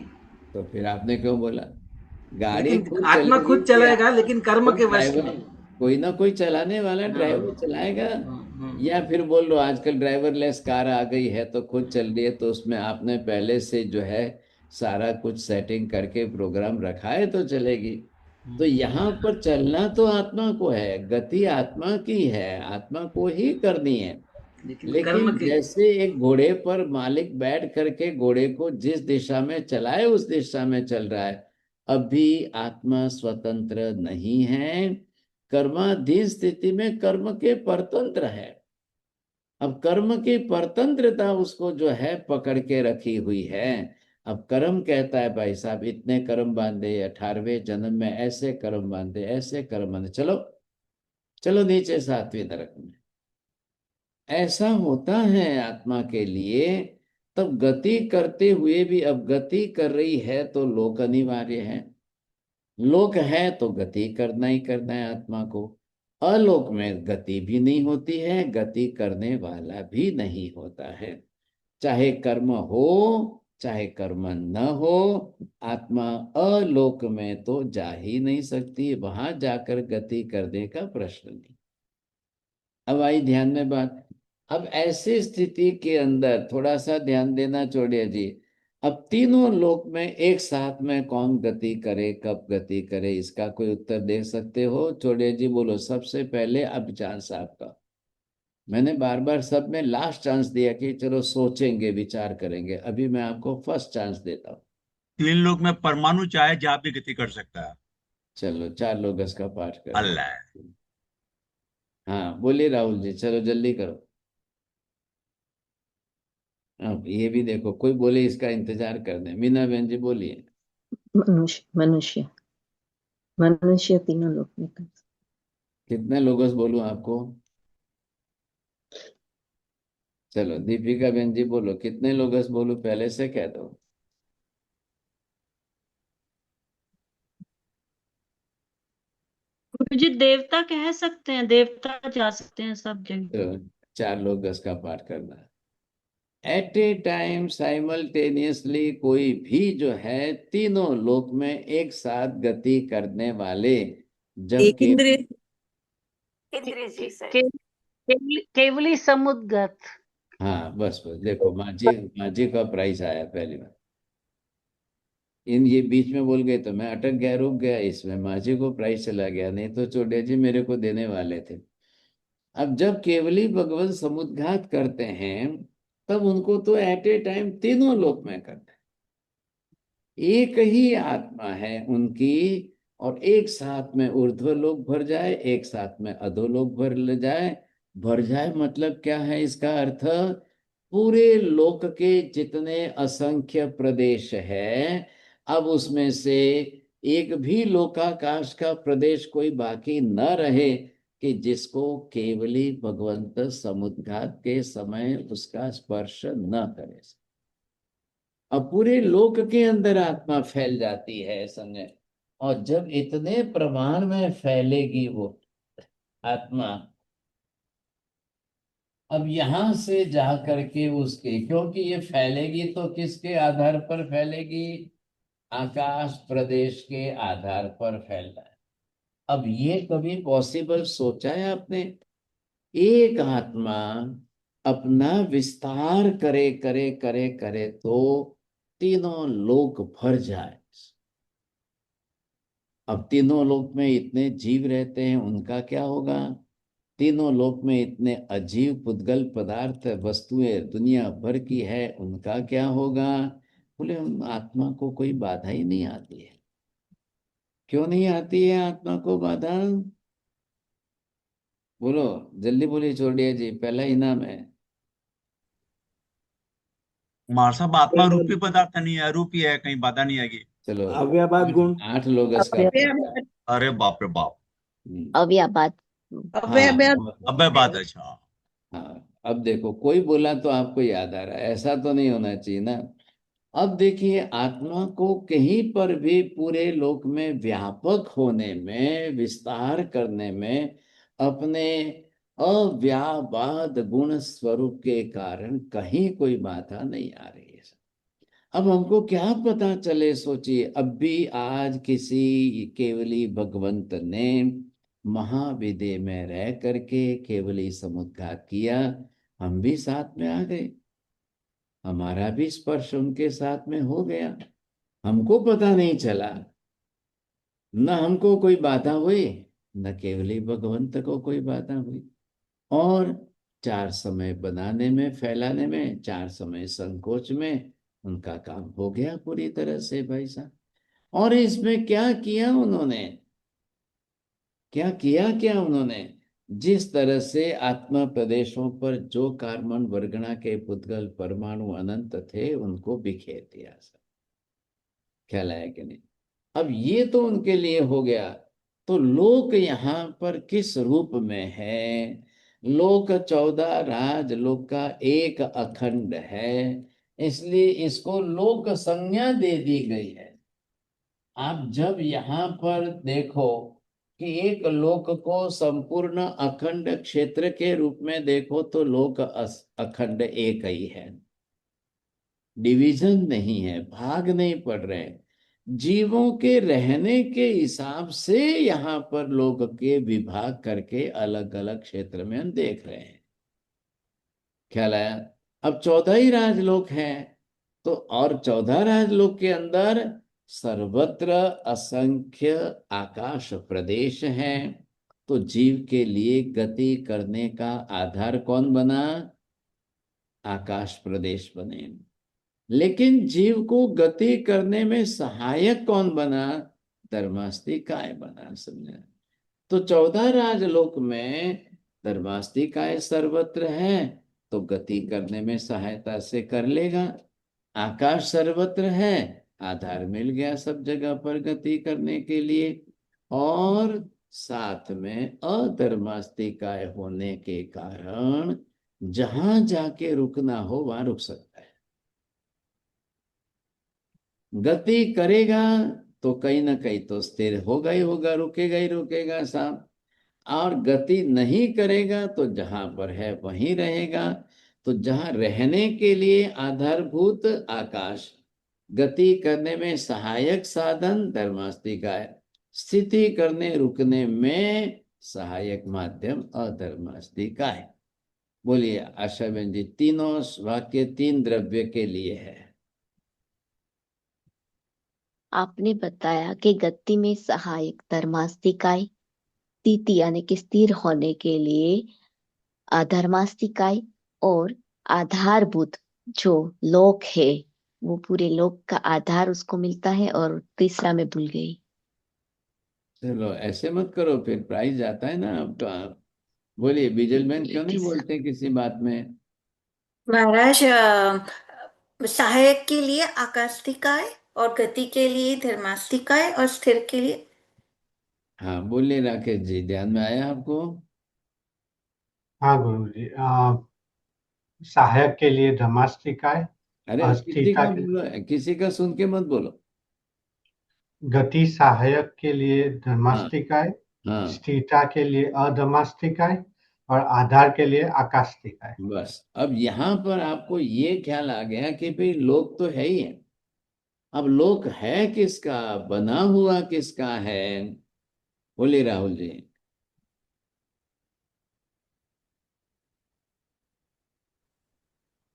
तो फिर आपने क्यों बोला? गाड़ी लेकिन खुद आत्मा चलेगी खुद चलाएगा, लेकिन कर्म खुद के वश ड्राइवर, में। कोई ना कोई चलाने वाला ड्राइवर चलाएगा। या फिर बोल लो आजकल ड्राइवरलेस कार आ गई है तो खुद चल रही है, तो उसमें आपने पहले से जो है सारा कुछ सेटिंग करके प्रोग्राम रखा है तो चलेगी। तो यहाँ पर चलना तो आत्मा को है, गति आत्मा की है, आत्मा को ही करनी है। कर्म लेकिन के जैसे एक घोड़े पर मालिक बैठ करके घोड़े को जिस दिशा में चलाए उस दिशा में चल रहा है, अभी आत्मा स्वतंत्र नहीं है, कर्माधीन स्थिति में कर्म के परतंत्र है। अब कर्म की परतंत्रता उसको जो है पकड़ के रखी हुई है। अब कर्म कहता है भाई साहब इतने कर्म बांधे, 18वें जन्म में ऐसे कर्म बांधे, ऐसे कर्म बांधे, चलो चलो नीचे 7वीं नरक में। ऐसा होता है आत्मा के लिए। तब गति करते हुए भी, अब गति कर रही है तो लोक अनिवार्य है, लोक है तो गति करना ही करना है आत्मा को। अलोक में गति भी नहीं होती है, गति करने वाला भी नहीं होता है। चाहे कर्म हो चाहे कर्म न हो, आत्मा अलोक में तो जा ही नहीं सकती, वहां जाकर गति करने का प्रश्न नहीं। अब आई ध्यान में बात। अब ऐसी स्थिति के अंदर थोड़ा सा ध्यान देना चौड़िया जी। अब तीनों लोक में एक साथ में कौन गति करे, कब गति करे, इसका कोई उत्तर दे सकते हो? चौड़िया जी बोलो सबसे पहले। अब चांस आपका, मैंने बार बार सब में लास्ट चांस दिया कि चलो सोचेंगे विचार करेंगे, अभी मैं आपको फर्स्ट चांस देता हूँ। 3 लोग में परमाणु चाहे जहां भी गति कर सकता है। चलो 4 लोग इसका पाठ करो। अल्लाह। हाँ बोलिए राहुल जी, चलो जल्दी करो। अब ये भी देखो, कोई बोले इसका इंतजार कर दे। मीना बहन जी बोलिए। मनुष्य मनुष्य मनुष्य तीनों लोग में कर। कितने लोगों से बोलूं आपको? चलो दीपिका बहन जी बोलो, कितने लोगों से बोलूं? पहले से कह दो। गुरु जी देवता कह सकते हैं, देवता जा सकते हैं सब जगह। तो 4 लोग इसका पाठ करना है। एट ए टाइम साइमल्टेनियसली कोई भी जो है तीनों लोक में एक साथ गति करने वाले, जबकि इंद्रिय इंद्रिय जी से केवली समुद्गत। हाँ बस बस देखो, माझी का प्राइस आया पहली बार। इन ये बीच में बोल गए तो मैं अटक गया, रुक गया, इसमें माझी को प्राइस चला गया, नहीं तो चौड़िया जी मेरे को देने वाले थे। अब जब केवली भगवान समुद्घात करते हैं तब उनको तो एट ए टाइम तीनों लोक में करते हैं, एक ही आत्मा है उनकी, और एक साथ में ऊर्ध्व लोक भर जाए, एक साथ में अधोलोक भर जाए मतलब क्या है इसका अर्थ? पूरे लोक के जितने असंख्य प्रदेश है, अब उसमें से एक भी लोकाकाश का प्रदेश कोई बाकी न रहे कि जिसको केवली भगवंत समुद्घात के समय उसका स्पर्श न करे। अब पूरे लोक के अंदर आत्मा फैल जाती है समझे। और जब इतने प्रमाण में फैलेगी वो आत्मा, अब यहां से जा करके उसके, क्योंकि ये फैलेगी तो किसके आधार पर फैलेगी? आकाश प्रदेश के आधार पर फैल रहा है। अब ये कभी पॉसिबल सोचा है आपने? एक आत्मा अपना विस्तार करे करे करे करे तो तीनों लोक भर जाए। अब तीनों लोक में इतने जीव रहते हैं, उनका क्या होगा? तीनों लोक में इतने अजीव पुद्गल पदार्थ वस्तुएं दुनिया भर की है, उनका क्या होगा? बोले उन आत्मा को कोई बाधा ही नहीं आती है। क्यों नहीं आती है आत्मा को बाधा? बोलो जल्दी बोलिए छोड़िए जी, पहला इनाम है। महाराज साहब आत्मा रूपी पदार्थ नहीं है, अरूपी है, कहीं बाधा नहीं आएगी। चलो अव्यापात गुण। 8 लोग इसका अरे बाप रे बाप। अव्यापात। अबे बात। अच्छा हाँ, अब देखो कोई बोला तो आपको याद आ रहा है, ऐसा तो नहीं होना चाहिए ना। अब देखिए आत्मा को कहीं पर भी पूरे लोक में व्यापक होने में, विस्तार करने में अपने अव्याबाद गुण स्वरूप के कारण कहीं कोई बाधा नहीं आ रही है। अब हमको क्या पता चले? सोचिए, अब भी आज किसी केवली भगवंत ने महाविदय में रह करके केवली समुद्घात किया, हम भी साथ में आ गए, हमारा भी स्पर्श उनके साथ में हो गया, हमको पता नहीं चला, न हमको कोई बाधा हुई, न केवली भगवंत को कोई बाधा हुई। और 4 समय बनाने में, फैलाने में, 4 समय संकोच में उनका काम हो गया पूरी तरह से भाई साहब। और इसमें क्या किया उन्होंने? क्या उन्होंने? जिस तरह से आत्मा प्रदेशों पर जो कार्बन वर्गणा के पुद्गल परमाणु अनंत थे उनको बिखेर दिया सर। ख्याल आया कि नहीं? अब ये तो उनके लिए हो गया। तो लोक यहाँ पर किस रूप में है? लोक 14 राज लोक का एक अखंड है, इसलिए इसको लोक संज्ञा दे दी गई है। आप जब यहाँ पर देखो कि एक लोक को संपूर्ण अखंड क्षेत्र के रूप में देखो तो लोक अखंड एक ही है, डिवीजन नहीं है, भाग नहीं पड़ रहे। जीवों के रहने के हिसाब से यहाँ पर लोक के विभाग करके अलग अलग क्षेत्र में हम देख रहे हैं। ख्याल आया? अब 14 ही राजलोक हैं, तो और 14 राजलोक के अंदर सर्वत्र असंख्य आकाश प्रदेश हैं। तो जीव के लिए गति करने का आधार कौन बना? आकाश प्रदेश बने। लेकिन जीव को गति करने में सहायक कौन बना? धर्मास्तिकाय बना। समझा? तो 14 राजलोक में धर्मास्तिकाय सर्वत्र है, तो गति करने में सहायता से कर लेगा। आकाश सर्वत्र है, आधार मिल गया सब जगह पर गति करने के लिए। और साथ में अधर्मास्तिकाय होने के कारण जहां जाके रुकना हो वहां रुक सकता है। गति करेगा तो कहीं ना कहीं तो स्थिर होगा ही होगा, रुकेगा ही रुकेगा साहब। और गति नहीं करेगा तो जहां पर है वहीं रहेगा। तो जहां रहने के लिए आधारभूत आकाश, गति करने में सहायक साधन धर्मास्तिकाय, स्थिति करने रुकने में सहायक माध्यम अधर्मास्तिकाय। बोलिए आशा बहन जी, तीनों वाक्य 3 द्रव्य के लिए है। आपने बताया कि गति में सहायक धर्मास्तिकाय, स्थिति यानी कि स्थिर होने के लिए अधर्मास्तिकाय, और आधारभूत जो लोक है वो पूरे लोक का आधार उसको मिलता है। और तीसरा मैं भूल गई। चलो ऐसे मत करो, फिर प्राइज आता है ना आपका। बोलिए, बिजलमैन क्यों नहीं बोलते किसी बात में? महाराज सहायक के लिए आकास्तिकाय और गति के लिए धर्मास्तिकाय और स्थिर के लिए। हाँ बोलिए राकेश जी, ध्यान में आया आपको? हाँ गुरु जी, सहायक के लिए धर्मास्तिकाय, अरे किसी स्थिरता का बोलो, किसी का सुन के मत बोलो। गति सहायक के लिए हाँ धर्मास्तिकाय, हाँ, स्थिरता के लिए अधर्मास्तिकाय और आधार के लिए आकास्तिकाय। बस अब यहाँ पर आपको ये ख्याल आ गया कि भाई लोक तो है ही है। अब लोक है किसका, बना हुआ किसका है? बोलिए राहुल जी।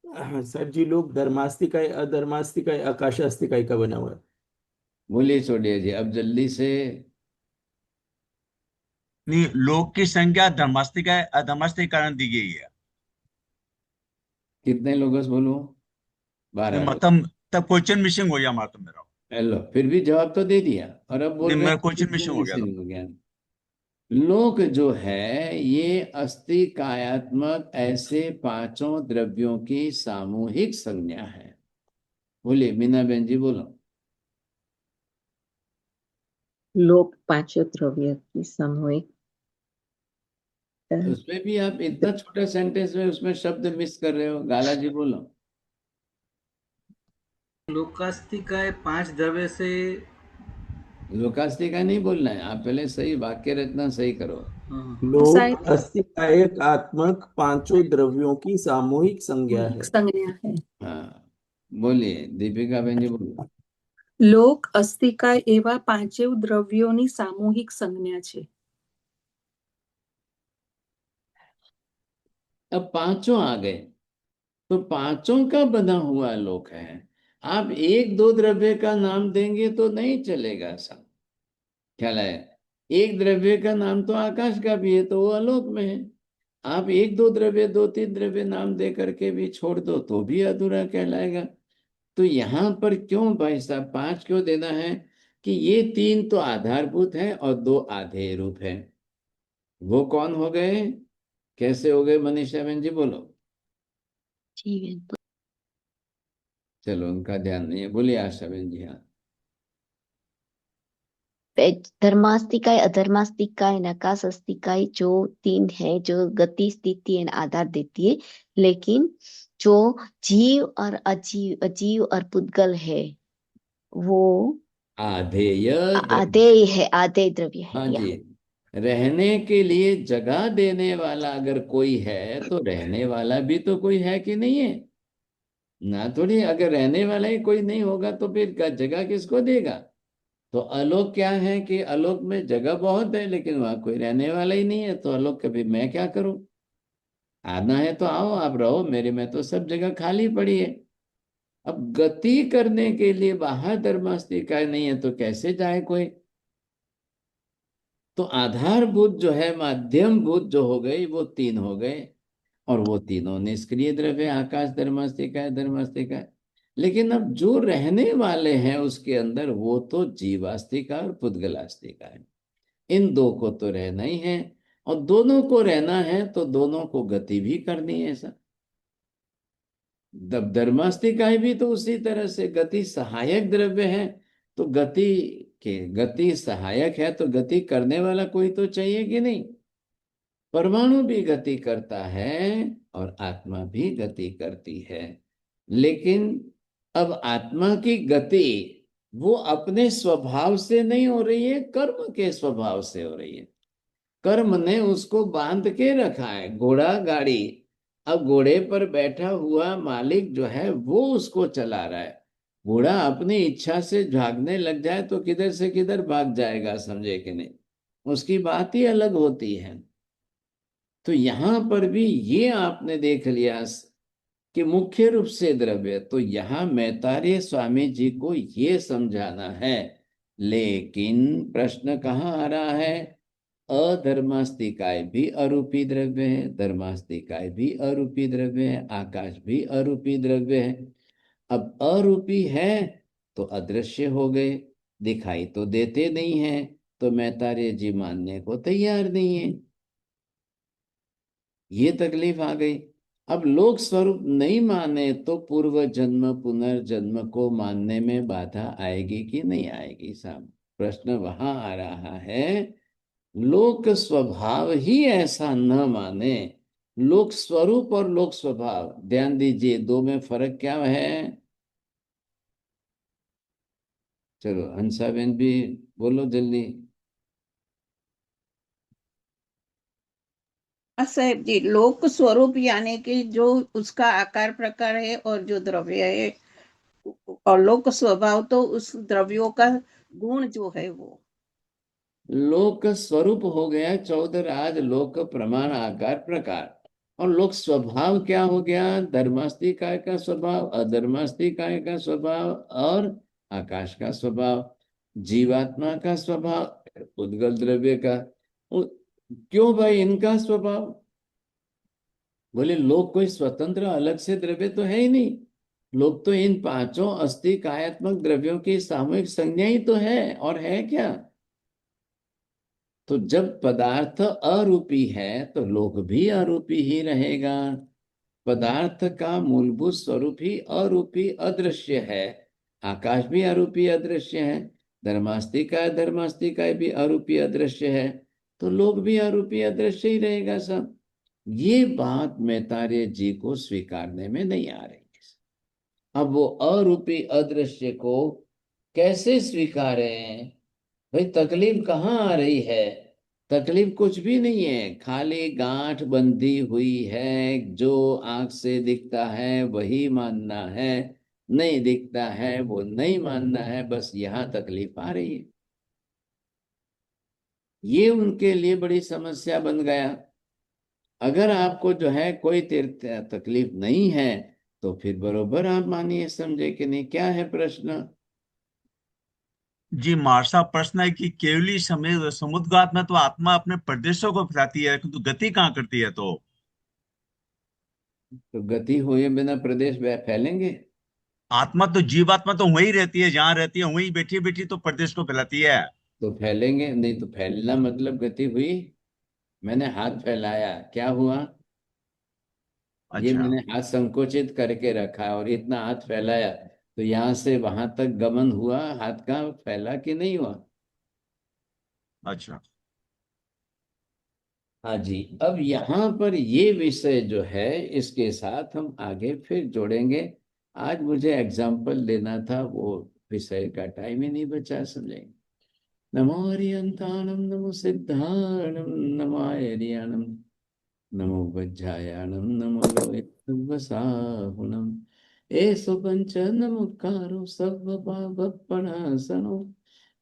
हाँ, सर जी, लोग धर्मास्तिकाय, अधर्मास्तिकाय, आकाशास्तिकाय का बना हुआ है। बोलिए सोडिया जी, अब जल्दी से। नहीं, लोक की संख्या धर्मास्तिक है, अधर्मास्तिक कारण दी गई है। कितने लोग बोलो? 12 लोग। मतलब तब क्वेश्चन मिसिंग हो गया मतलब मेरा। हेलो, फिर भी जवाब तो दे दिया, और अब बोल नहीं, रहे मेरा हैं क्वेश्चन मिसिंग हो गया था। मिसिंग हो गया। लोक जो है ये अस्थि कायात्मक ऐसे पांचों द्रव्यों की सामूहिक संज्ञा है। बोलिए मीना बहन जी, बोलो। लोक पांचों द्रव्य की सामूहिक। उसमें भी आप इतना छोटा सेंटेंस में उसमें शब्द मिस कर रहे हो। गाला जी बोलो। लोकास्तिकाय 5 द्रव्य से। लोकास्ति का नहीं बोलना है, आप पहले सही वाक्य रचना सही करो। लोक अस्तिकायकात्मक पांचों द्रव्यों की सामूहिक संज्ञा है। संज्ञा है। हाँ बोलिए दीपिका बहन जी, बोलो। લોક અસ્તિકાય એવા પાંચેય દ્રવ્યોની સામૂહિક સંજ્ઞા છે। अब पांचों आ गए, तो पांचों का बना हुआ लोक है। आप एक दो द्रव्य का नाम देंगे तो नहीं चलेगा सब। ख्याल है? एक द्रव्य का नाम तो आकाश का भी है, तो वो आलोक में है। आप एक दो द्रव्य, दो तीन द्रव्य नाम दे करके भी छोड़ दो तो भी अधूरा कहलाएगा। तो यहां पर क्यों भाई साहब 5 क्यों देना है? कि ये 3 तो आधारभूत है और 2 आधेय रूप है। वो कौन हो गए, कैसे हो गए? मनीषा बहन जी बोलो। चलो उनका ध्यान नहीं है, बोलिए आशा बहन जी। हाँ धर्मास्तिकाय, अधर्मास्तिकाय, नकाशास्तिकाय जो 3 है, जो गति, स्थिति और आधार देती है। लेकिन जो जीव और अजीव और पुद्गल है वो आधेय आधेय है, आधेय द्रव्य है। हाँ जी, रहने के लिए जगह देने वाला अगर कोई है तो रहने वाला भी तो कोई है कि नहीं है ना? थोड़ी, अगर रहने वाला ही कोई नहीं होगा तो फिर जगह किसको देगा? तो आलोक क्या है कि आलोक में जगह बहुत है लेकिन वहां कोई रहने वाला ही नहीं है, तो आलोक कभी मैं क्या करूं? आना है तो आओ, आप रहो मेरे में, तो सब जगह खाली पड़ी है। अब गति करने के लिए बाहर धर्मास्तिकाय नहीं है तो कैसे जाए कोई? तो आधारभूत जो है, माध्यम भूत जो हो गई, वो 3 हो गए, और वो तीनों निष्क्रिय द्रव्य, आकाश, धर्मास्तिकाय, धर्मास्तिकाय। लेकिन अब जो रहने वाले हैं उसके अंदर, वो तो जीवास्तिका और पुद्गलास्तिका है। इन 2 को तो रहना ही है, और दोनों को रहना है तो दोनों को गति भी करनी है। ऐसा धर्मास्तिकाय भी तो उसी तरह से गति सहायक द्रव्य है, तो गति सहायक है तो गति करने वाला कोई तो चाहिए कि नहीं? परमाणु भी गति करता है और आत्मा भी गति करती है, लेकिन अब आत्मा की गति वो अपने स्वभाव से नहीं हो रही है, कर्म के स्वभाव से हो रही है। कर्म ने उसको बांध के रखा है, घोड़ा गाड़ी। अब घोड़े पर बैठा हुआ मालिक जो है वो उसको चला रहा है। घोड़ा अपनी इच्छा से भागने लग जाए तो किधर से किधर भाग जाएगा, समझे कि नहीं? उसकी बात ही अलग होती है। तो यहां पर भी ये आपने देख लिया कि मुख्य रूप से द्रव्य, तो यहां मैतारेय स्वामी जी को ये समझाना है। लेकिन प्रश्न कहाँ आ रहा है? अधर्मास्तिकाय भी अरूपी द्रव्य है, धर्मास्तिकाय भी अरूपी द्रव्य है, आकाश भी अरूपी द्रव्य है। अब अरूपी है तो अदृश्य हो गए, दिखाई तो देते नहीं है, तो मैतारेय जी मानने को तैयार नहीं है। ये तकलीफ आ गई। अब लोक स्वरूप नहीं माने तो पूर्व जन्म पुनर्जन्म को मानने में बाधा आएगी कि नहीं आएगी? साहब, प्रश्न वहां आ रहा है। लोक स्वभाव ही ऐसा न माने। लोक स्वरूप और लोक स्वभाव, ध्यान दीजिए, दो में फर्क क्या है? चलो हंसाबेन भी बोलो जल्दी। साहेब जी, लोक स्वरूप यानी कि जो उसका आकार प्रकार है और जो द्रव्य है, और लोक स्वभाव तो उस द्रव्यों का गुण जो है वो। लोक स्वरूप हो गया 14 राज, लोक प्रमाण आकार प्रकार। और लोक स्वभाव क्या हो गया? धर्मास्तिकाय का स्वभाव, अधर्मास्तिकाय का स्वभाव और आकाश का स्वभाव, जीवात्मा का स्वभाव, उद्गल द्रव्य का। क्यों भाई इनका स्वभाव? बोले लोक कोई स्वतंत्र अलग से द्रव्य तो है ही नहीं। लोक तो इन पांचों अस्थि कायात्मक द्रव्यों की सामूहिक संज्ञा ही तो है। और है क्या? तो जब पदार्थ अरूपी है तो लोक भी अरूपी ही रहेगा। पदार्थ का मूलभूत स्वरूप ही अरूपी अदृश्य है। आकाश भी अरूपी अदृश्य है, धर्मास्तिकाय भी अरूपी अदृश्य है, तो लोक भी अरूपी अदृश्य ही रहेगा सब। ये बात मैतारेय जी को स्वीकारने में नहीं आ रही है। अब वो अरूपी अदृश्य को कैसे स्वीकारें? भाई तकलीफ कहाँ आ रही है? तकलीफ कुछ भी नहीं है, खाली गांठ बंधी हुई है। जो आंख से दिखता है वही मानना है, नहीं दिखता है वो नहीं मानना है, बस यहाँ तकलीफ आ रही है। ये उनके लिए बड़ी समस्या बन गया। अगर आपको जो है कोई तकलीफ नहीं है तो फिर बरोबर आप मानिए समझे कि नहीं। क्या है प्रश्न? जी मार्सा, प्रश्न है कि केवली समुद्गात में तो आत्मा अपने प्रदेशों को फैलाती है, किंतु गति कहाँ करती है? तो गति हुए बिना प्रदेश फैलेंगे? आत्मा तो जीवात्मा तो वहीं रहती है, जहां रहती है वहीं बैठी बैठी तो प्रदेश को फैलाती है। तो फैलेंगे नहीं? तो फैलना मतलब गति हुई। मैंने हाथ फैलाया, क्या हुआ? ये अच्छा। मैंने हाथ संकोचित करके रखा और इतना हाथ फैलाया, तो यहां से वहां तक गमन हुआ, हाथ का फैला कि नहीं हुआ? अच्छा। हाँ जी। अब यहाँ पर ये विषय जो है इसके साथ हम आगे फिर जोड़ेंगे। आज मुझे एग्जाम्पल देना था, वो विषय का टाइम ही नहीं बचा, समझेंगे। नमो हरियंताणम, नमो सिद्धाणम, नमो आर्याणम, नमो वज्रायाणम, नमो लोहितवसाहुणम। एषु पंच नमोकारो सर्वपापप्रणाशनो,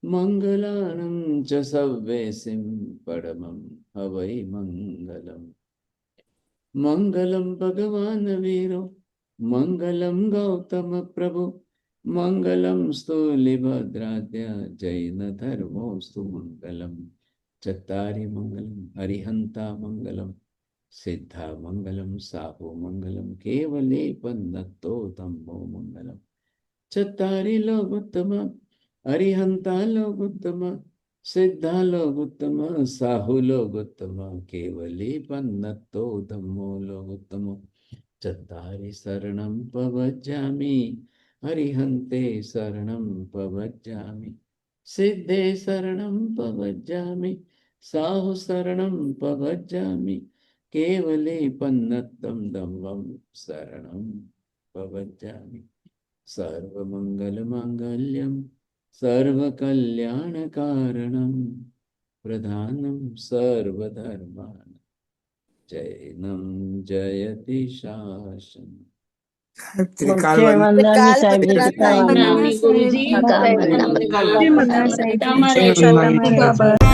मंगलानं च सव्येसिं परमं हवै मंगलम्। मंगलम भगवान वीरो, मंगलम गौतम प्रभु, मंगलम स्थूलिभद्राद्य जैन धर्मोस्तु मंगलम। चत्तारि मंगलम हरिहंता मंगलम, सिद्धा मंगलम साहु मंगलम, केवले पन्नतो धम्मो मंगलम। चत्तारि लोकोत्तम हरिहंता लोकोत्तम, सिद्धा लोकोत्तम साहु लोकोत्तम, केवले पन्नतो धम्मो लोकोत्तम। चत्तारि शरणं पवज्जामि, हरिहन्ते शरणं पवज्जामि, सिद्धे शरणं पवज्जामि, साहु शरणं पवज्जामि, केवले पन्नतं धम्मं शरणं पवज्जामि। सर्वमंगलमांगल्यं सर्वकल्याणकारणं, प्रधानं सर्वधर्माणां जैनं जयति शासनम्। मुख्य वंदनी साहेब जी, वंदना वंदनी गुरु जी, साहेब जी, वंदनी वंदना साहेब जी, बाबा।